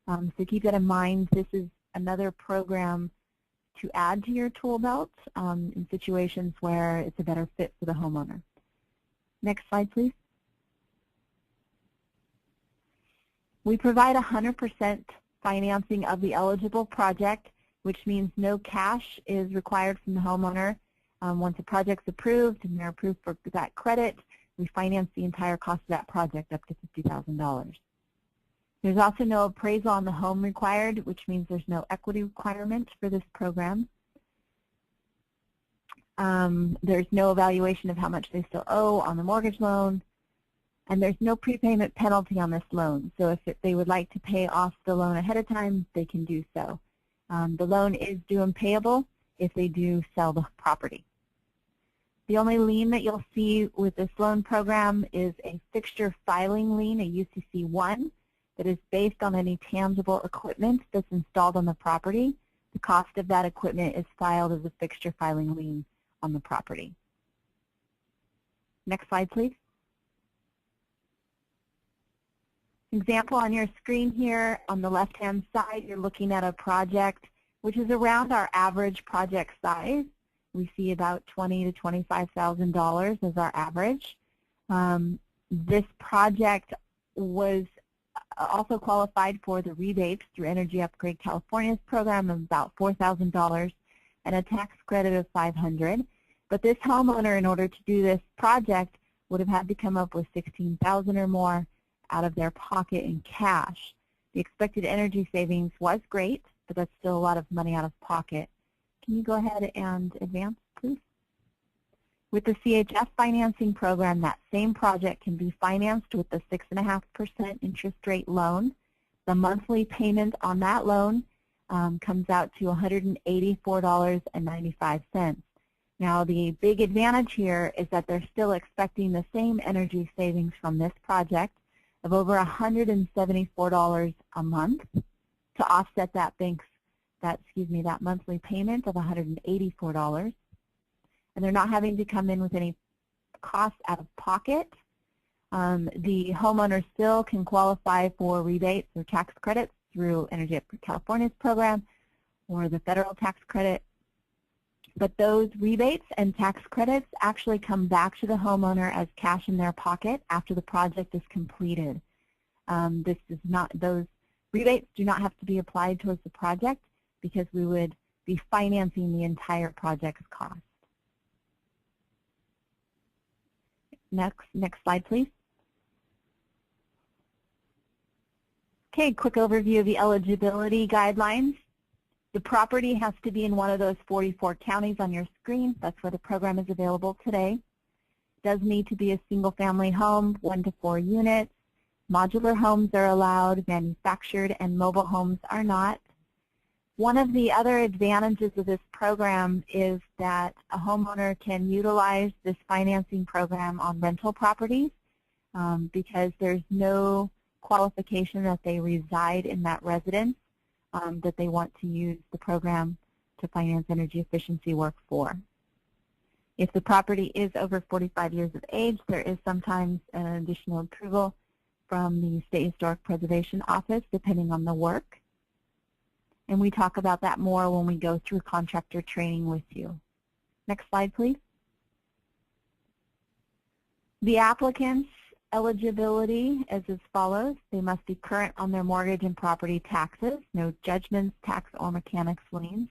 So keep that in mind. This is another program to add to your tool belt in situations where it's a better fit for the homeowner. Next slide, please. We provide 100% financing of the eligible project, which means no cash is required from the homeowner. Once a project's approved and they're approved for that credit, we finance the entire cost of that project up to $50,000. There's also no appraisal on the home required, which means there's no equity requirement for this program. There's no evaluation of how much they still owe on the mortgage loan, and there's no prepayment penalty on this loan. So if they would like to pay off the loan ahead of time, they can do so. The loan is due and payable if they do sell the property. The only lien that you'll see with this loan program is a fixture filing lien, a UCC-1, that is based on any tangible equipment that's installed on the property. The cost of that equipment is filed as a fixture filing lien on the property. Next slide, please. Example on your screen here, on the left-hand side, you're looking at a project which is around our average project size. We see about $20,000 to $25,000 as our average. This project was also qualified for the rebates through Energy Upgrade California's program of about $4,000 and a tax credit of $500. But this homeowner, in order to do this project, would have had to come up with $16,000 or more out of their pocket in cash. The expected energy savings was great, but that's still a lot of money out of pocket. Can you go ahead and advance, please? With the CHF financing program, that same project can be financed with the 6.5% interest rate loan. The monthly payment on that loan comes out to $184.95. Now, the big advantage here is that they're still expecting the same energy savings from this project of over $174 a month to offset that that monthly payment of $184. And they're not having to come in with any cost out of pocket. The homeowner still can qualify for rebates or tax credits through Energy Upgrade California's program or the federal tax credit. But those rebates and tax credits actually come back to the homeowner as cash in their pocket after the project is completed. Those rebates do not have to be applied towards the project because we would be financing the entire project's cost. Next slide, please. Okay, quick overview of the eligibility guidelines. The property has to be in one of those 44 counties on your screen. That's where the program is available today. It does need to be a single-family home, 1 to 4 units. Modular homes are allowed, manufactured and mobile homes are not. One of the other advantages of this program is that a homeowner can utilize this financing program on rental properties because there's no qualification that they reside in that residence that they want to use the program to finance energy efficiency work for. If the property is over 45 years of age, there is sometimes an additional approval from the State Historic Preservation Office, depending on the work. And we talk about that more when we go through contractor training with you. Next slide, please. The applicant's eligibility is as follows. They must be current on their mortgage and property taxes, no judgments, tax, or mechanics liens.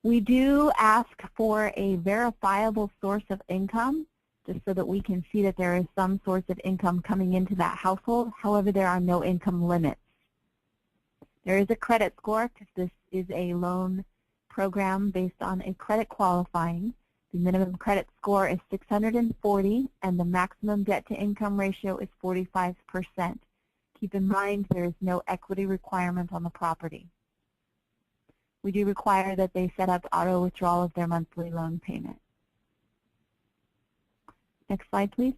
We do ask for a verifiable source of income, just so that we can see that there is some source of income coming into that household. However, there are no income limits. There is a credit score because this is a loan program based on a credit qualifying. The minimum credit score is 640 and the maximum debt to income ratio is 45%. Keep in mind there is no equity requirement on the property. We do require that they set up auto withdrawal of their monthly loan payment. Next slide, please.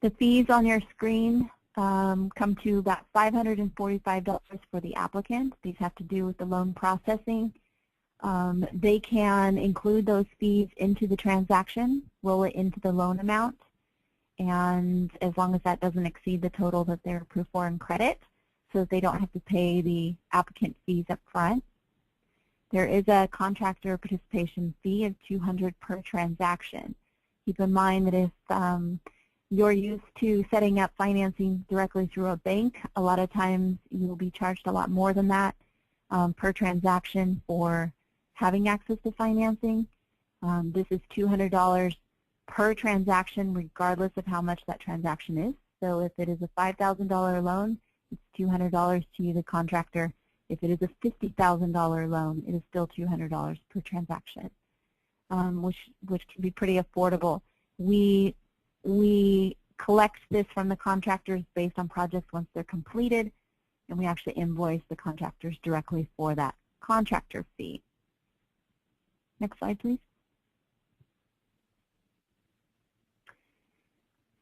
The fees on your screen come to about $545 for the applicant. These have to do with the loan processing. They can include those fees into the transaction, roll it into the loan amount, and as long as that doesn't exceed the total that they're approved for in credit, so that they don't have to pay the applicant fees up front. There is a contractor participation fee of $200 per transaction. Keep in mind that if you're used to setting up financing directly through a bank, a lot of times you will be charged a lot more than that per transaction for having access to financing. This is $200 per transaction regardless of how much that transaction is. So if it is a $5,000 loan, it's $200 to you, the contractor. If it is a $50,000 loan, it is still $200 per transaction, which can be pretty affordable. We collect this from the contractors based on projects once they're completed, and we actually invoice the contractors directly for that contractor fee. Next slide, please.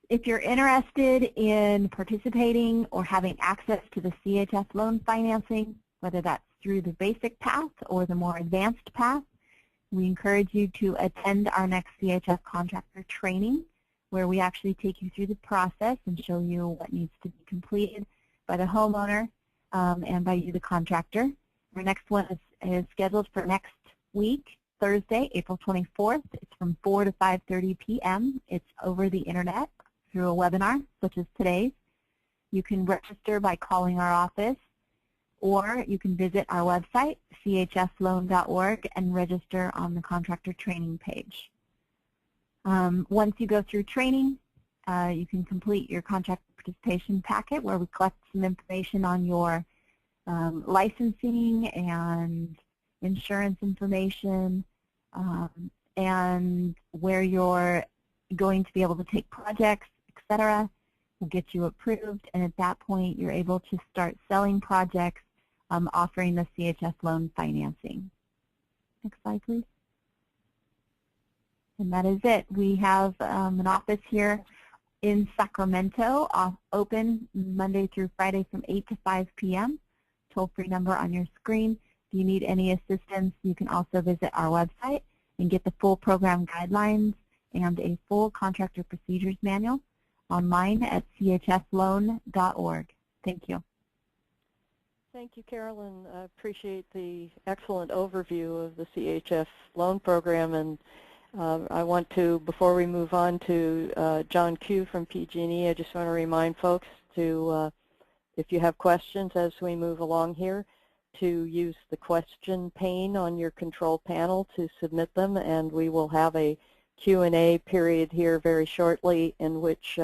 If you're interested in participating or having access to the CHF loan financing, whether that's through the basic path or the more advanced path, we encourage you to attend our next CHF contractor training, where we actually take you through the process and show you what needs to be completed by the homeowner and by you, the contractor. Our next one is scheduled for next week, Thursday, April 24th. It's from 4 to 5:30 p.m. It's over the internet through a webinar, such as today's. You can register by calling our office, or you can visit our website, chfloan.org, and register on the contractor training page. Once you go through training, you can complete your contractor participation packet, where we collect some information on your licensing and insurance information, and where you're going to be able to take projects, etc. We'll get you approved, and at that point you're able to start selling projects, offering the CHF loan financing. Next slide, please. And that is it. We have an office here in Sacramento, open Monday through Friday from 8 to 5 p.m. Toll-free number on your screen. If you need any assistance, you can also visit our website and get the full program guidelines and a full contractor procedures manual online at chfloan.org. Thank you. Thank you, Carolyn. I appreciate the excellent overview of the CHF loan program, and I want to, before we move on to John Q from PG&E, I just want to remind folks to, if you have questions as we move along here, to use the question pane on your control panel to submit them, and we will have a Q&A period here very shortly in which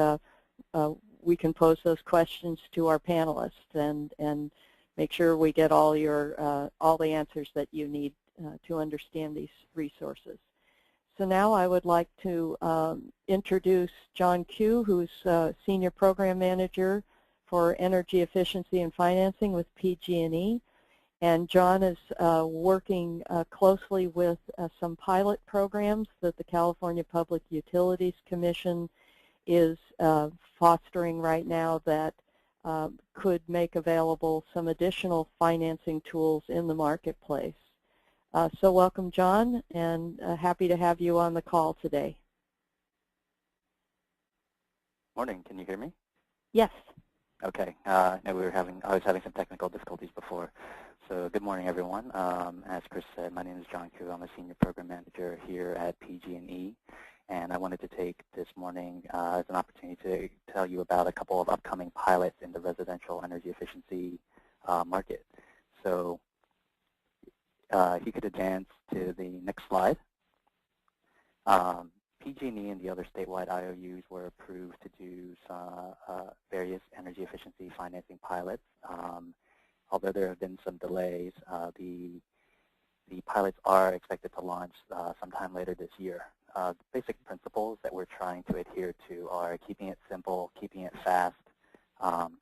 we can pose those questions to our panelists and make sure we get all the answers that you need to understand these resources. So now I would like to introduce John Q, who's Senior Program Manager for Energy Efficiency and Financing with PG&E. And John is working closely with some pilot programs that the California Public Utilities Commission is fostering right now that could make available some additional financing tools in the marketplace. So welcome, John, and happy to have you on the call today. Morning. Can you hear me? Yes. Okay. No, I was having some technical difficulties before. So good morning, everyone. As Chris said, my name is John Koo. I'm a Senior Program Manager here at PG&E. And I wanted to take this morning as an opportunity to tell you about a couple of upcoming pilots in the residential energy efficiency market. So if you could advance to the next slide. PG&E and the other statewide IOUs were approved to do some various energy efficiency financing pilots. Although there have been some delays, the pilots are expected to launch sometime later this year. The basic principles that we're trying to adhere to are keeping it simple, keeping it fast.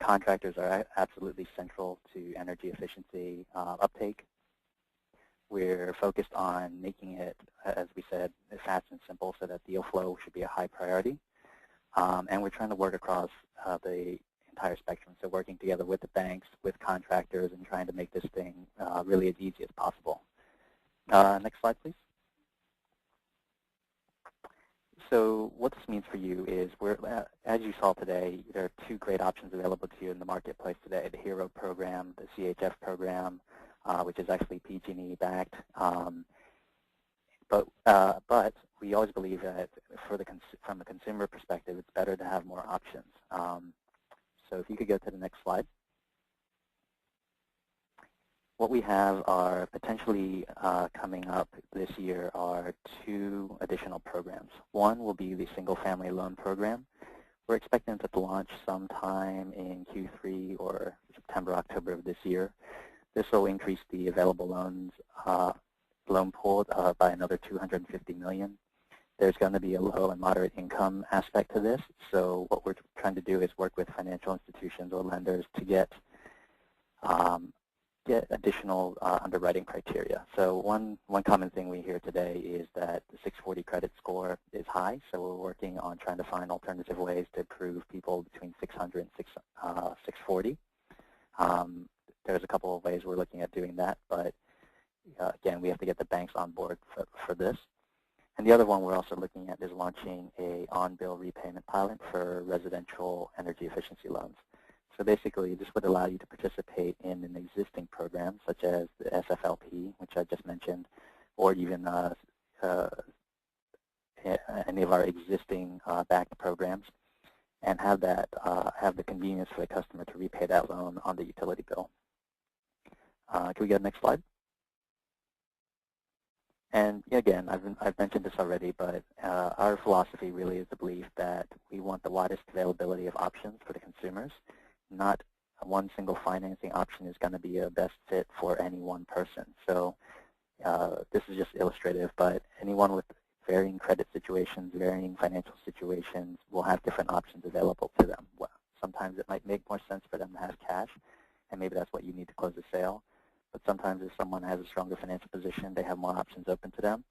Contractors are absolutely central to energy efficiency uptake. We're focused on making it, as we said, fast and simple so that deal flow should be a high priority. And we're trying to work across the entire spectrum, so working together with the banks, with contractors, and trying to make this thing really as easy as possible. Next slide, please. So what this means for you is, as you saw today, there are two great options available to you in the marketplace today, the HERO program, the CHF program, which is actually PG&E backed. But we always believe that from the consumer perspective, it's better to have more options. So if you could go to the next slide. What we have are potentially coming up this year are two additional programs. One will be the single-family loan program. We're expecting it to launch sometime in Q3 or September, October of this year. This will increase the available loan pool by another $250 million. There's going to be a low and moderate income aspect to this. So what we're trying to do is work with financial institutions or lenders to get additional underwriting criteria. So one common thing we hear today is that the 640 credit score is high, so we're working on trying to find alternative ways to approve people between 600 and 640. There's a couple of ways we're looking at doing that, but again, we have to get the banks on board for this. And the other one we're also looking at is launching a on-bill repayment pilot for residential energy efficiency loans. So basically, this would allow you to participate in an existing program, such as the SFLP, which I just mentioned, or even any of our existing backed programs, and have the convenience for the customer to repay that loan on the utility bill. Can we get the next slide? And again, I've mentioned this already, but our philosophy really is the belief that we want the widest availability of options for the consumers. Not one single financing option is going to be a best fit for any one person. So this is just illustrative, but anyone with varying credit situations, varying financial situations will have different options available to them. Sometimes it might make more sense for them to have cash, and maybe that's what you need to close the sale. But sometimes if someone has a stronger financial position, they have more options open to them.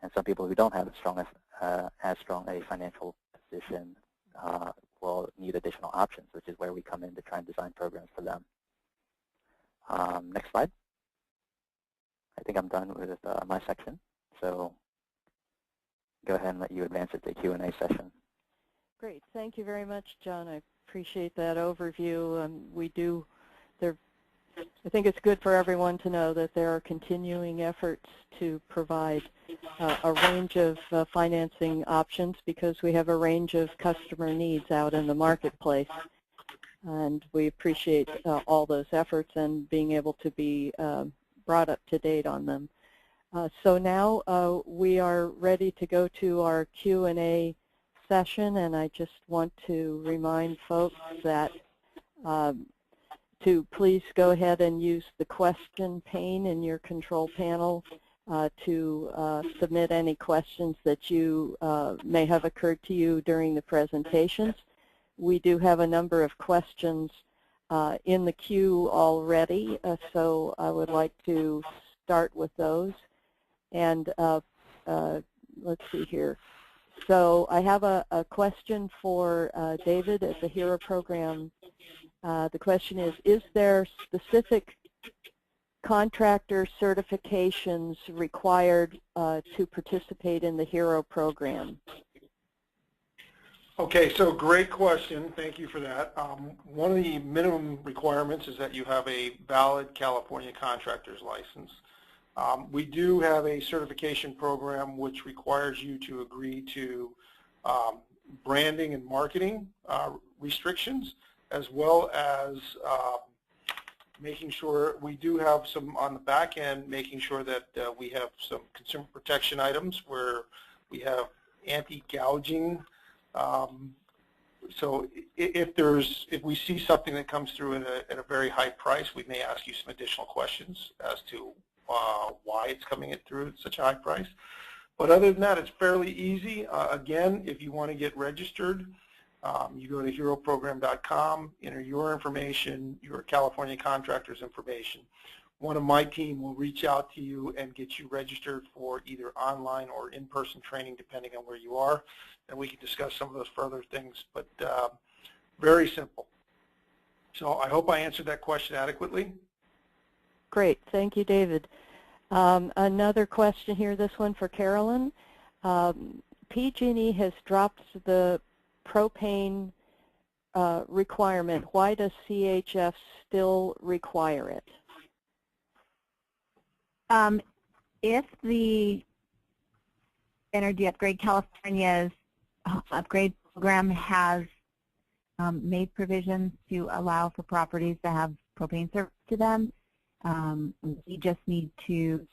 And some people who don't have as strong a financial position will need additional options, which is where we come in to try and design programs for them. Next slide. I think I'm done with my section. So go ahead and let you advance it to the Q&A session. Great. Thank you very much, John. I appreciate that overview. There are I think it's good for everyone to know that there are continuing efforts to provide a range of financing options because we have a range of customer needs out in the marketplace. And we appreciate all those efforts and being able to be brought up to date on them. So now we are ready to go to our Q&A session, and I just want to remind folks that to please go ahead and use the question pane in your control panel to submit any questions that you may have occurred to you during the presentations. We do have a number of questions in the queue already, so I would like to start with those. And let's see here. So I have a question for David at the HERO program. The question is there specific contractor certifications required to participate in the HERO program? Okay, so great question. Thank you for that. One of the minimum requirements is that you have a valid California contractor's license. We do have a certification program which requires you to agree to branding and marketing restrictions, as well as making sure we do have some on the back end, making sure that we have some consumer protection items where we have anti-gouging. So if we see something that comes through at a very high price, we may ask you some additional questions as to why it's coming through at such a high price. But other than that, it's fairly easy. Again, if you want to get registered, you go to heroprogram.com, enter your information, your California contractor's information. One of my team will reach out to you and get you registered for either online or in-person training, depending on where you are, and we can discuss some of those further things, but very simple. So I hope I answered that question adequately. Great. Thank you, David. Another question here, this one for Carolyn. PG&E has dropped the propane requirement. Why does CHF still require it? If the Energy Upgrade California's upgrade program has made provisions to allow for properties to have propane service to them, we just need to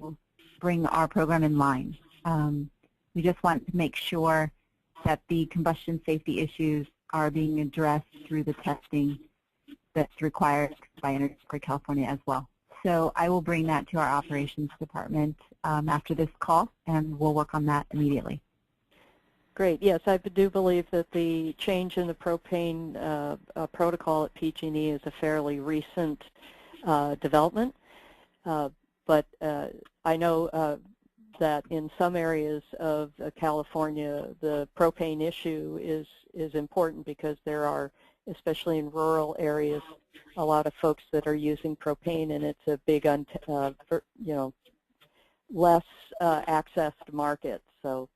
bring our program in line. We just want to make sure that the combustion safety issues are being addressed through the testing that's required by Energy Upgrade California as well. So I will bring that to our operations department after this call, and we'll work on that immediately. Great. Yes, I do believe that the change in the propane protocol at PG&E is a fairly recent development, but I know that in some areas of California, the propane issue is important because there are, especially in rural areas, a lot of folks that are using propane, and it's a big, less accessed market. So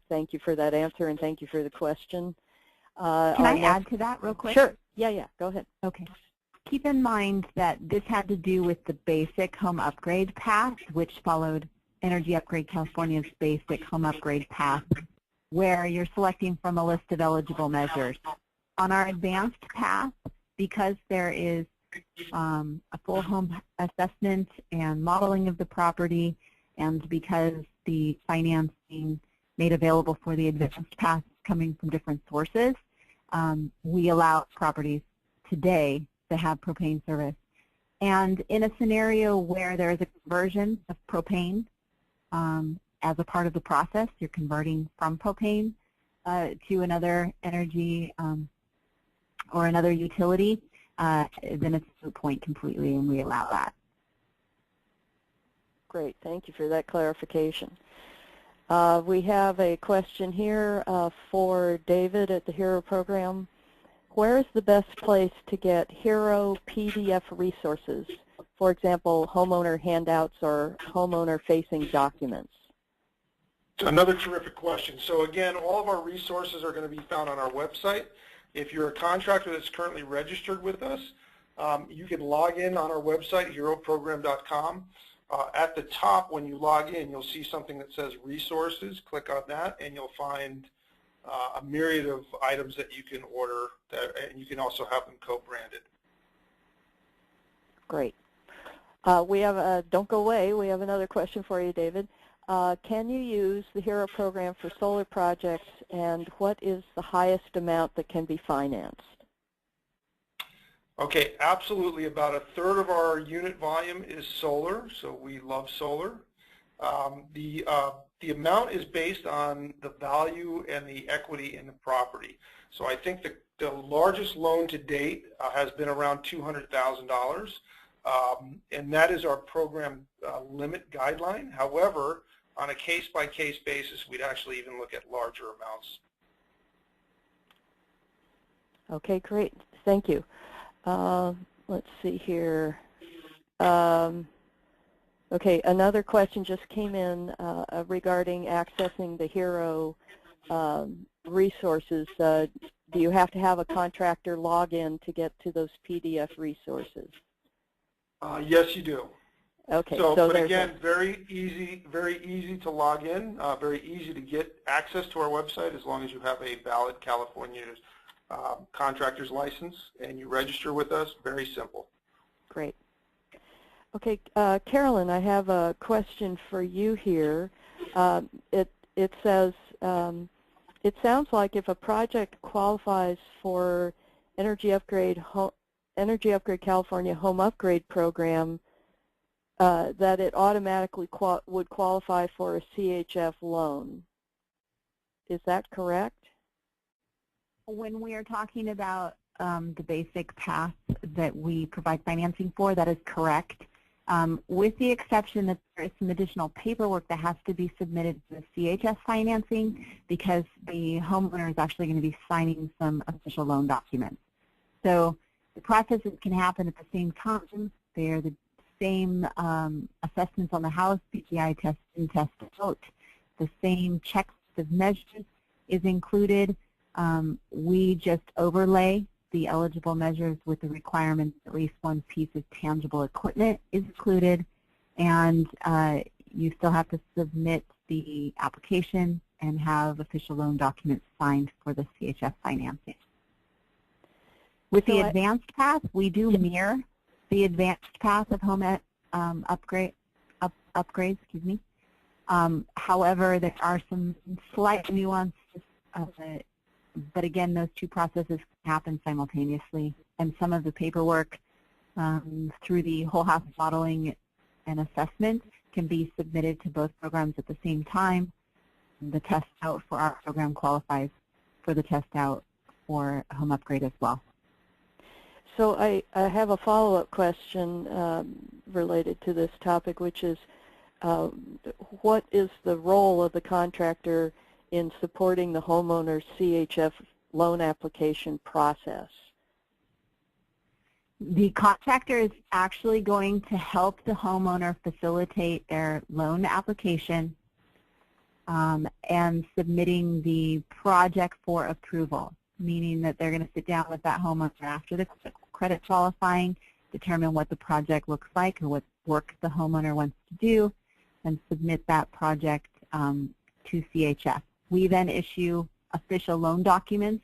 thank you for that answer, and thank you for the question. Can I add to that real quick? Sure. Yeah, go ahead. Okay. Keep in mind that this had to do with the basic home upgrade path, which followed Energy Upgrade California's basic home upgrade path, where you're selecting from a list of eligible measures. On our advanced path, because there is a full home assessment and modeling of the property, and because the financing made available for the advanced path coming from different sources, we allow properties today to have propane service. And in a scenario where there is a conversion of propane as a part of the process, you're converting from propane to another energy or another utility, then it's a moot point completely, and we allow that. Great. Thank you for that clarification. We have a question here for David at the HERO program. Where is the best place to get HERO PDF resources? For example, homeowner handouts or homeowner-facing documents. Another terrific question. So again, all of our resources are going to be found on our website. If you're a contractor that's currently registered with us, you can log in on our website, heroprogram.com. At the top, when you log in, you'll see something that says resources. Click on that, and you'll find a myriad of items that you can order, and you can also have them co-branded. Great. We have don't go away. We have another question for you, David. Can you use the HERO program for solar projects, and what is the highest amount that can be financed? Okay, absolutely. About a third of our unit volume is solar, so we love solar. The amount is based on the value and the equity in the property. So I think the largest loan to date has been around $200,000, and that is our program limit guideline. However, on a case-by-case basis, we'd actually even look at larger amounts. Okay, great. Thank you. Let's see here. Okay, another question just came in regarding accessing the HERO resources. Do you have to have a contractor log in to get to those PDF resources? Yes, you do. Okay. So but again, very easy to log in, very easy to get access to our website as long as you have a valid California contractor's license and you register with us. Very simple. Great. Okay, Carolyn, I have a question for you here. It says, it sounds like if a project qualifies for Energy Upgrade California Home Upgrade Program, that it automatically would qualify for a CHF loan. Is that correct? When we are talking about the basic path that we provide financing for, that is correct. With the exception that there is some additional paperwork that has to be submitted to the CHF financing because the homeowner is actually going to be signing some official loan documents. So the processes can happen at the same time. They're the same assessments on the house, PGI test and test out. The same checklist of measures is included. We just overlay the eligible measures with the requirements that at least one piece of tangible equipment is included, and you still have to submit the application and have official loan documents signed for the CHF financing. With the advanced path, we do mirror the advanced path of home upgrades. Excuse me. However, there are some slight nuances. But again, those two processes happen simultaneously, and some of the paperwork through the whole house modeling and assessment can be submitted to both programs at the same time. The test out for our program qualifies for the test out for home upgrade as well. So I have a follow-up question related to this topic, which is what is the role of the contractor in supporting the homeowner's CHF loan application process? The contractor is actually going to help the homeowner facilitate their loan application and submitting the project for approval, meaning that they're going to sit down with that homeowner after the credit qualifying, determine what the project looks like or what work the homeowner wants to do, and submit that project to CHF. We then issue official loan documents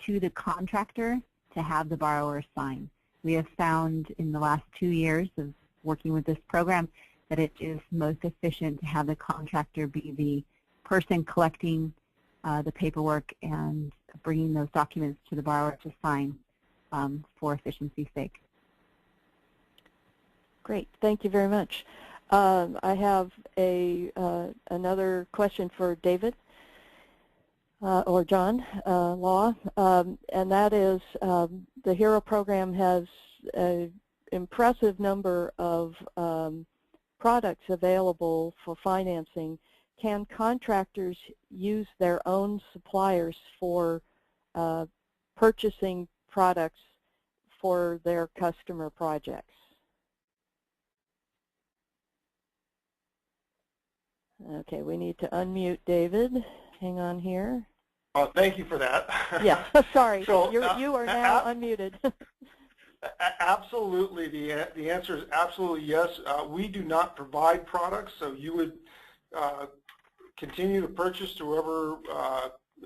to the contractor to have the borrower sign. We have found in the last 2 years of working with this program that it is most efficient to have the contractor be the person collecting the paperwork and bringing those documents to the borrower to sign for efficiency's sake. Great, thank you very much. I have another question for David. Or John Law, and that is the HERO program has an impressive number of products available for financing. Can contractors use their own suppliers for purchasing products for their customer projects? Okay, we need to unmute David. Hang on here. Thank you for that. Yeah, sorry. So, you are now unmuted. Absolutely. The answer is absolutely yes. We do not provide products, so you would continue to purchase to whoever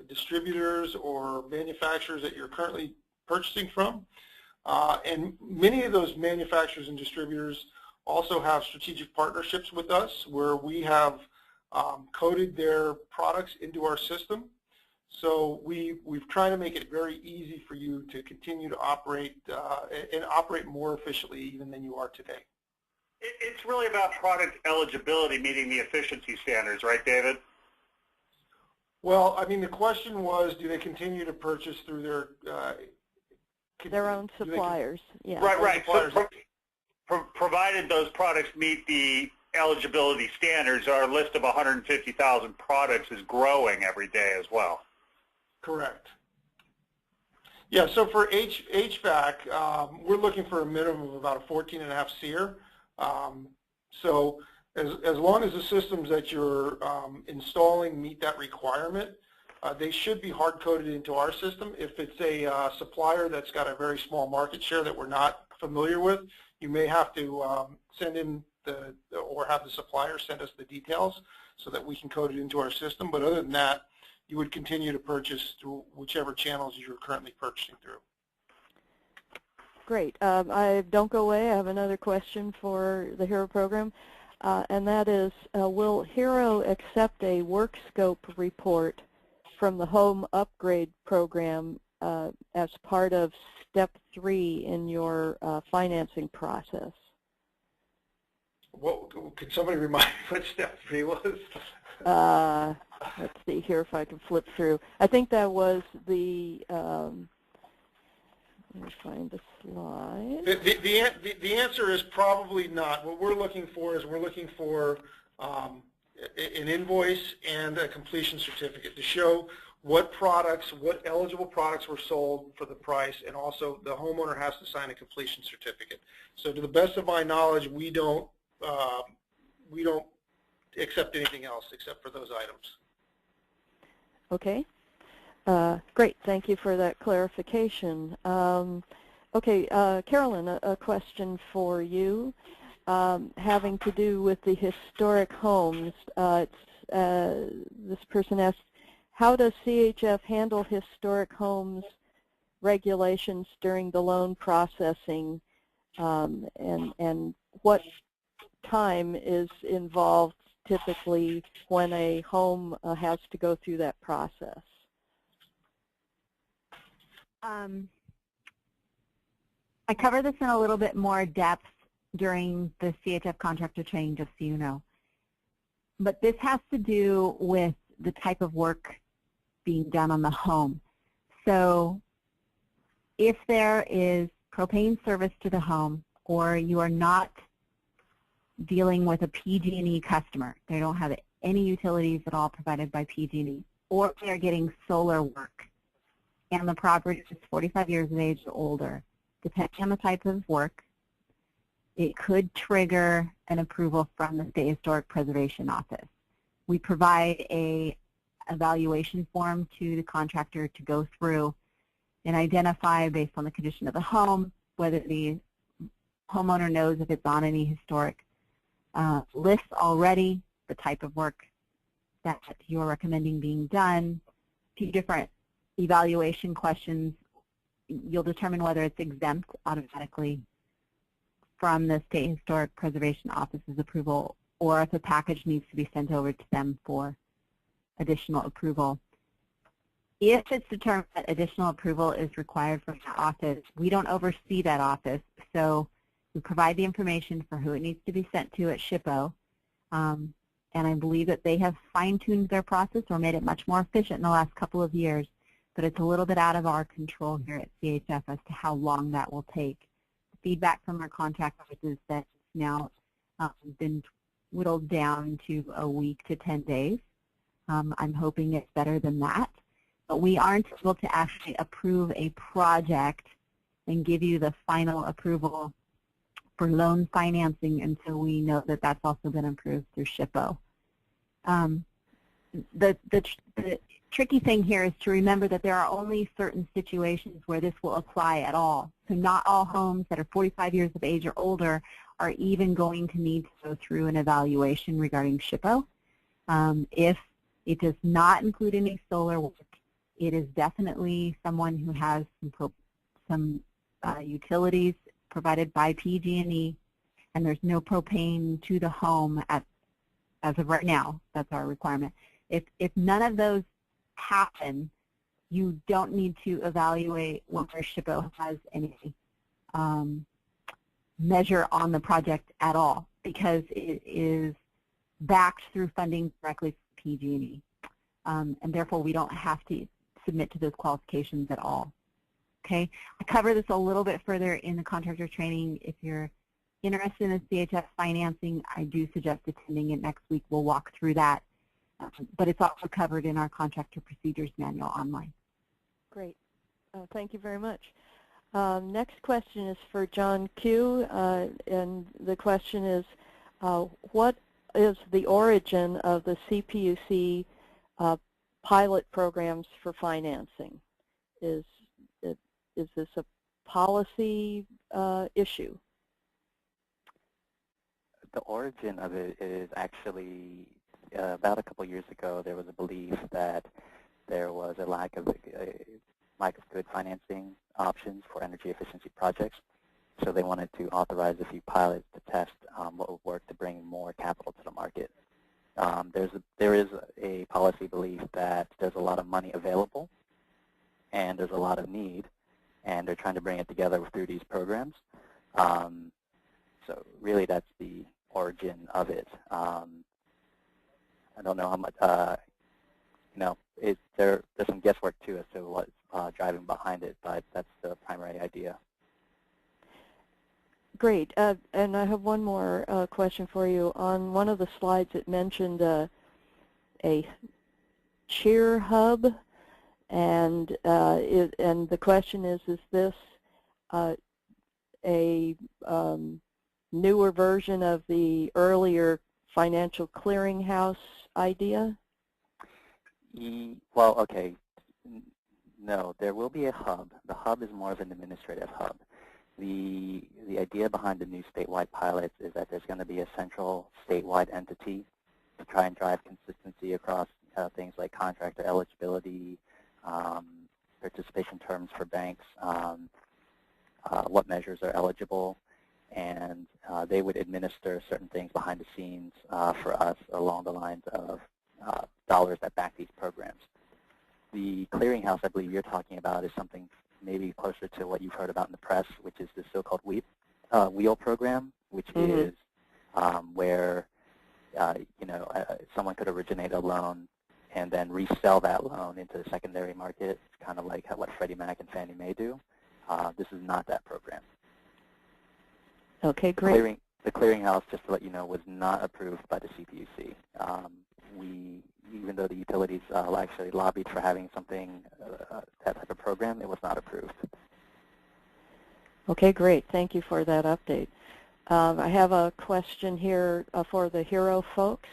distributors or manufacturers that you're currently purchasing from. And many of those manufacturers and distributors also have strategic partnerships with us where we have coded their products into our system. So we've tried to make it very easy for you to continue to operate and operate more efficiently even than you are today. It's really about product eligibility meeting the efficiency standards, right, David? Well, I mean, the question was, do they continue to purchase through their own suppliers? Yeah. Right. So provided those products meet the eligibility standards, our list of 150,000 products is growing every day as well. Correct. Yeah, so for HVAC, we're looking for a minimum of about a 14.5 SEER. So as long as the systems that you're installing meet that requirement, they should be hard-coded into our system. If it's a supplier that's got a very small market share that we're not familiar with, you may have to send in or have the supplier send us the details so that we can code it into our system. But other than that, you would continue to purchase through whichever channels you're currently purchasing through. Great. Don't go away. I have another question for the HERO program, and that is, will HERO accept a work scope report from the home upgrade program as part of step 3 in your financing process? What, could somebody remind me what step 3 was? Let's see here if I can flip through. I think that was the, let me find the slide. The answer is probably not. What we're looking for is we're looking for an invoice and a completion certificate to show what eligible products were sold for the price, and also the homeowner has to sign a completion certificate. So to the best of my knowledge, we don't accept anything else except for those items. Okay. Great. Thank you for that clarification. Okay, Carolyn, a question for you having to do with the historic homes. This person asks, how does CHF handle historic homes regulations during the loan processing, and what time is involved typically when a home has to go through that process? I cover this in a little bit more depth during the CHF contractor training, just so you know. But this has to do with the type of work being done on the home. So if there is propane service to the home, or you are not dealing with a PG&E customer, they don't have any utilities at all provided by PG&E, or they are getting solar work, and the property is 45 years of age or older, depending on the type of work, it could trigger an approval from the State Historic Preservation Office. We provide a evaluation form to the contractor to go through and identify, based on the condition of the home, whether the homeowner knows if it's on any historic lists already, the type of work that you're recommending being done, 2 different evaluation questions. You'll determine whether it's exempt automatically from the State Historic Preservation Office's approval, or if a package needs to be sent over to them for additional approval. If it's determined that additional approval is required from the office, we don't oversee that office, so we provide the information for who it needs to be sent to at SHPO, and I believe that they have fine-tuned their process or made it much more efficient in the last couple of years, but it's a little bit out of our control here at CHF as to how long that will take. The feedback from our contractors is that it's now been whittled down to a week to 10 days. I'm hoping it's better than that, but we aren't able to actually approve a project and give you the final approval for loan financing until we know that that's also been approved through SHPO. The tricky thing here is to remember that there are only certain situations where this will apply at all. So not all homes that are 45 years of age or older are even going to need to go through an evaluation regarding SHPO. If it does not include any solar work, it is definitely someone who has some utilities provided by PG&E, and there's no propane to the home as of right now. That's our requirement. If none of those happen, you don't need to evaluate whether SHPO has any measure on the project at all, because it is backed through funding directly from PG&E, and therefore we don't have to submit to those qualifications at all. Okay, I cover this a little bit further in the contractor training. If you're interested in the CHS financing, I do suggest attending it next week. We'll walk through that, but it's also covered in our contractor procedures manual online. Great. Thank you very much. Next question is for John Q, and the question is, what is the origin of the CPUC pilot programs for financing? Is this a policy issue? The origin of it is actually about a couple years ago. There was a belief that there was a lack of good financing options for energy efficiency projects, so they wanted to authorize a few pilots to test what would work to bring more capital to the market. There is a policy belief that there's a lot of money available and there's a lot of need, and they're trying to bring it together through these programs. So really that's the origin of it. I don't know how much, there's some guesswork too as to what's driving behind it, but that's the primary idea. Great. And I have one more question for you. On one of the slides it mentioned a cheer hub, and the question is this a newer version of the earlier financial clearinghouse idea? Well, okay. No, there will be a hub. The hub is more of an administrative hub. The idea behind the new statewide pilots is that there's going to be a central statewide entity to try and drive consistency across things like contractor eligibility, participation terms for banks, what measures are eligible, and they would administer certain things behind the scenes for us along the lines of dollars that back these programs. The clearinghouse I believe you're talking about is something maybe closer to what you've heard about in the press, which is the so-called WHEEL program, which is where someone could originate a loan and then resell that loan into the secondary market. It's kind of like what Freddie Mac and Fannie Mae do. This is not that program. Okay, great. The clearinghouse, just to let you know, was not approved by the CPUC. Even though the utilities actually lobbied for having something, that type of program, it was not approved. Okay, great. Thank you for that update. I have a question here for the HERO folks.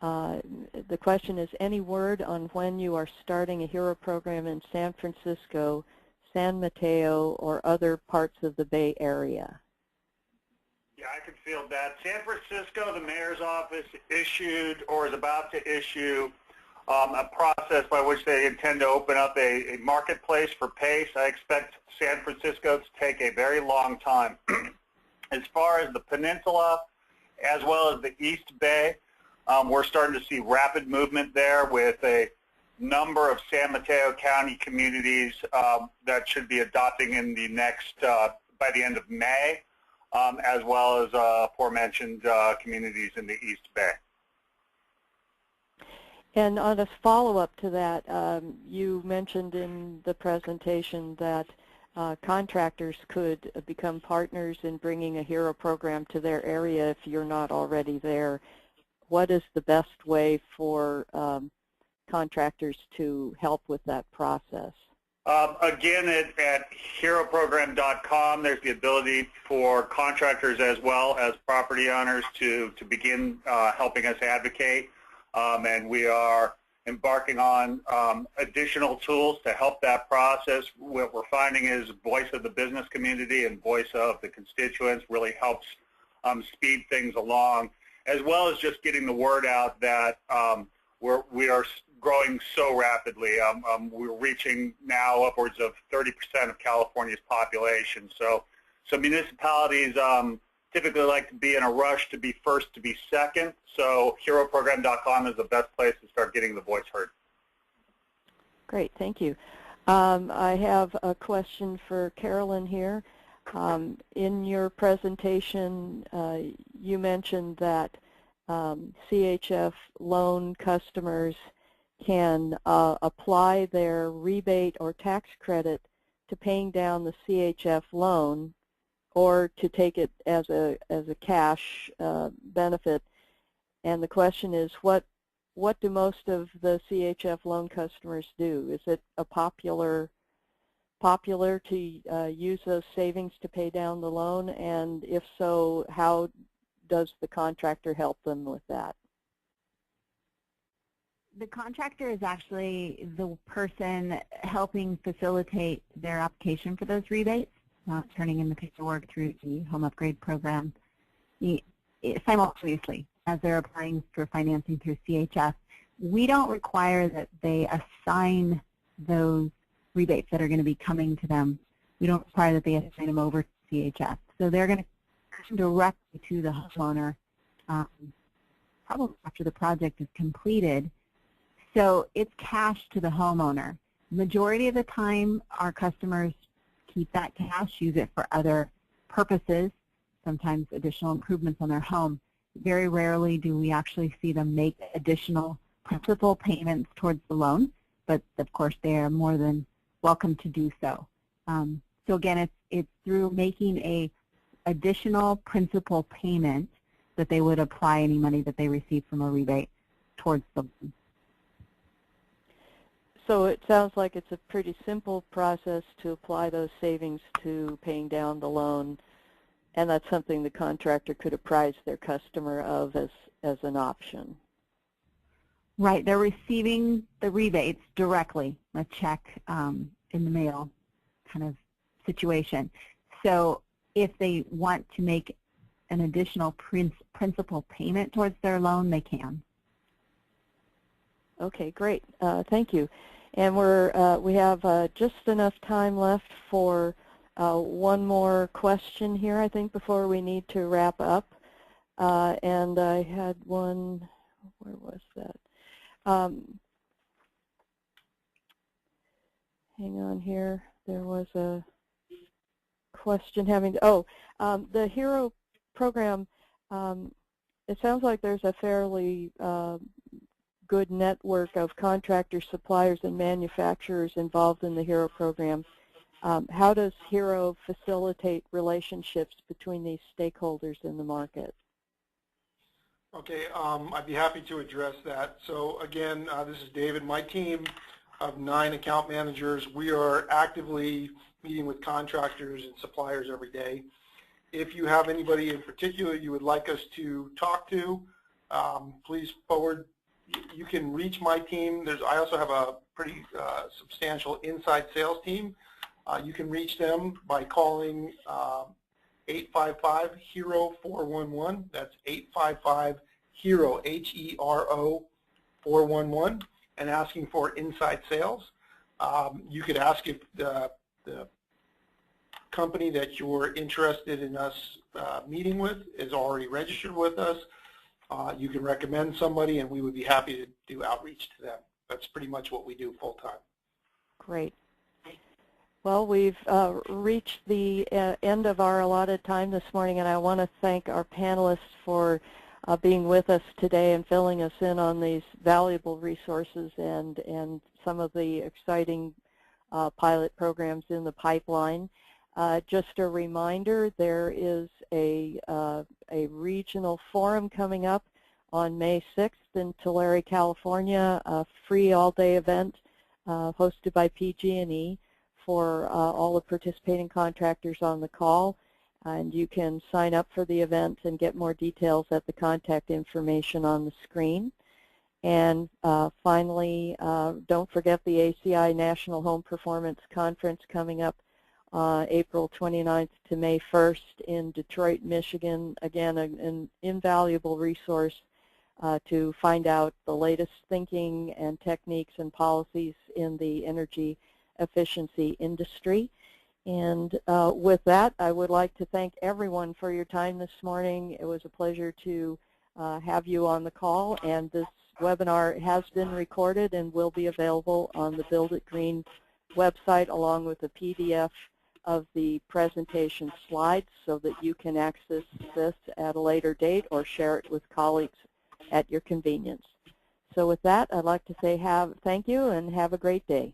The question is, any word on when you are starting a HERO program in San Francisco, San Mateo, or other parts of the Bay Area? Yeah, I can field that. San Francisco, the mayor's office issued or is about to issue a process by which they intend to open up a marketplace for PACE. I expect San Francisco to take a very long time. As far as the peninsula, as well as the East Bay, we're starting to see rapid movement there with a number of San Mateo County communities that should be adopting in the next, by the end of May, as well as aforementioned communities in the East Bay. And on a follow-up to that, you mentioned in the presentation that contractors could become partners in bringing a HERO program to their area if you're not already there. What is the best way for contractors to help with that process? Again, at heroprogram.com, there's the ability for contractors as well as property owners to begin helping us advocate. And we are embarking on additional tools to help that process. What we're finding is voice of the business community and voice of the constituents really helps speed things along, as well as just getting the word out that we are growing so rapidly. We're reaching now upwards of 30% of California's population. So municipalities typically like to be in a rush to be first, to be second. So heroprogram.com is the best place to start getting the voice heard. Great, thank you. I have a question for Carolyn here. In your presentation, you mentioned that CHF loan customers can apply their rebate or tax credit to paying down the CHF loan, or to take it as a cash benefit. And the question is, what do most of the CHF loan customers do? Is it a popular to use those savings to pay down the loan? And if so, how does the contractor help them with that? The contractor is actually the person helping facilitate their application for those rebates, turning in the paperwork through the home upgrade program simultaneously as they're applying for financing through CHF. We don't require that they assign those rebates that are going to be coming to them. We don't require that they assign them over to CHF. So they're going to come directly to the homeowner probably after the project is completed. So it's cash to the homeowner. Majority of the time, our customers keep that cash, use it for other purposes, sometimes additional improvements on their home. Very rarely do we actually see them make additional principal payments towards the loan, but of course they are more than welcome to do so. So again, it's through making a additional principal payment that they would apply any money that they receive from a rebate towards the loan. So it sounds like it's a pretty simple process to apply those savings to paying down the loan, and that's something the contractor could apprise their customer of as an option. Right, they're receiving the rebates directly, a check in the mail kind of situation. So if they want to make an additional principal payment towards their loan, they can. Okay, great. Thank you. And we have just enough time left for one more question here, I think, before we need to wrap up. And I had one, where was that? Hang on here. There was a question having to, the HERO program, it sounds like there's a fairly good network of contractors, suppliers, and manufacturers involved in the HERO program. How does HERO facilitate relationships between these stakeholders in the market? Okay, I'd be happy to address that. So again, this is David. My team of 9 account managers, we are actively meeting with contractors and suppliers every day. If you have anybody in particular you would like us to talk to, please forward. You can reach my team. I also have a pretty substantial inside sales team. You can reach them by calling 855-HERO-411. That's 855-HERO, H-E-R-O 411, and asking for inside sales. You could ask if the company that you're interested in us meeting with is already registered with us. You can recommend somebody, and we would be happy to do outreach to them. That's pretty much what we do full-time. Great. Well, we've reached the end of our allotted time this morning, and I want to thank our panelists for being with us today and filling us in on these valuable resources and some of the exciting pilot programs in the pipeline. Just a reminder, there is a regional forum coming up on May 6th in Tulare, California, a free all-day event hosted by PG&E for all the participating contractors on the call. And you can sign up for the event and get more details at the contact information on the screen. And finally, don't forget the ACI National Home Performance Conference coming up April 29th to May 1st in Detroit, Michigan. Again, an invaluable resource to find out the latest thinking and techniques and policies in the energy efficiency industry. And with that, I would like to thank everyone for your time this morning. It was a pleasure to have you on the call, and this webinar has been recorded and will be available on the Build It Green website along with a PDF of the presentation slides so that you can access this at a later date or share it with colleagues at your convenience. So with that, I'd like to say thank you and have a great day.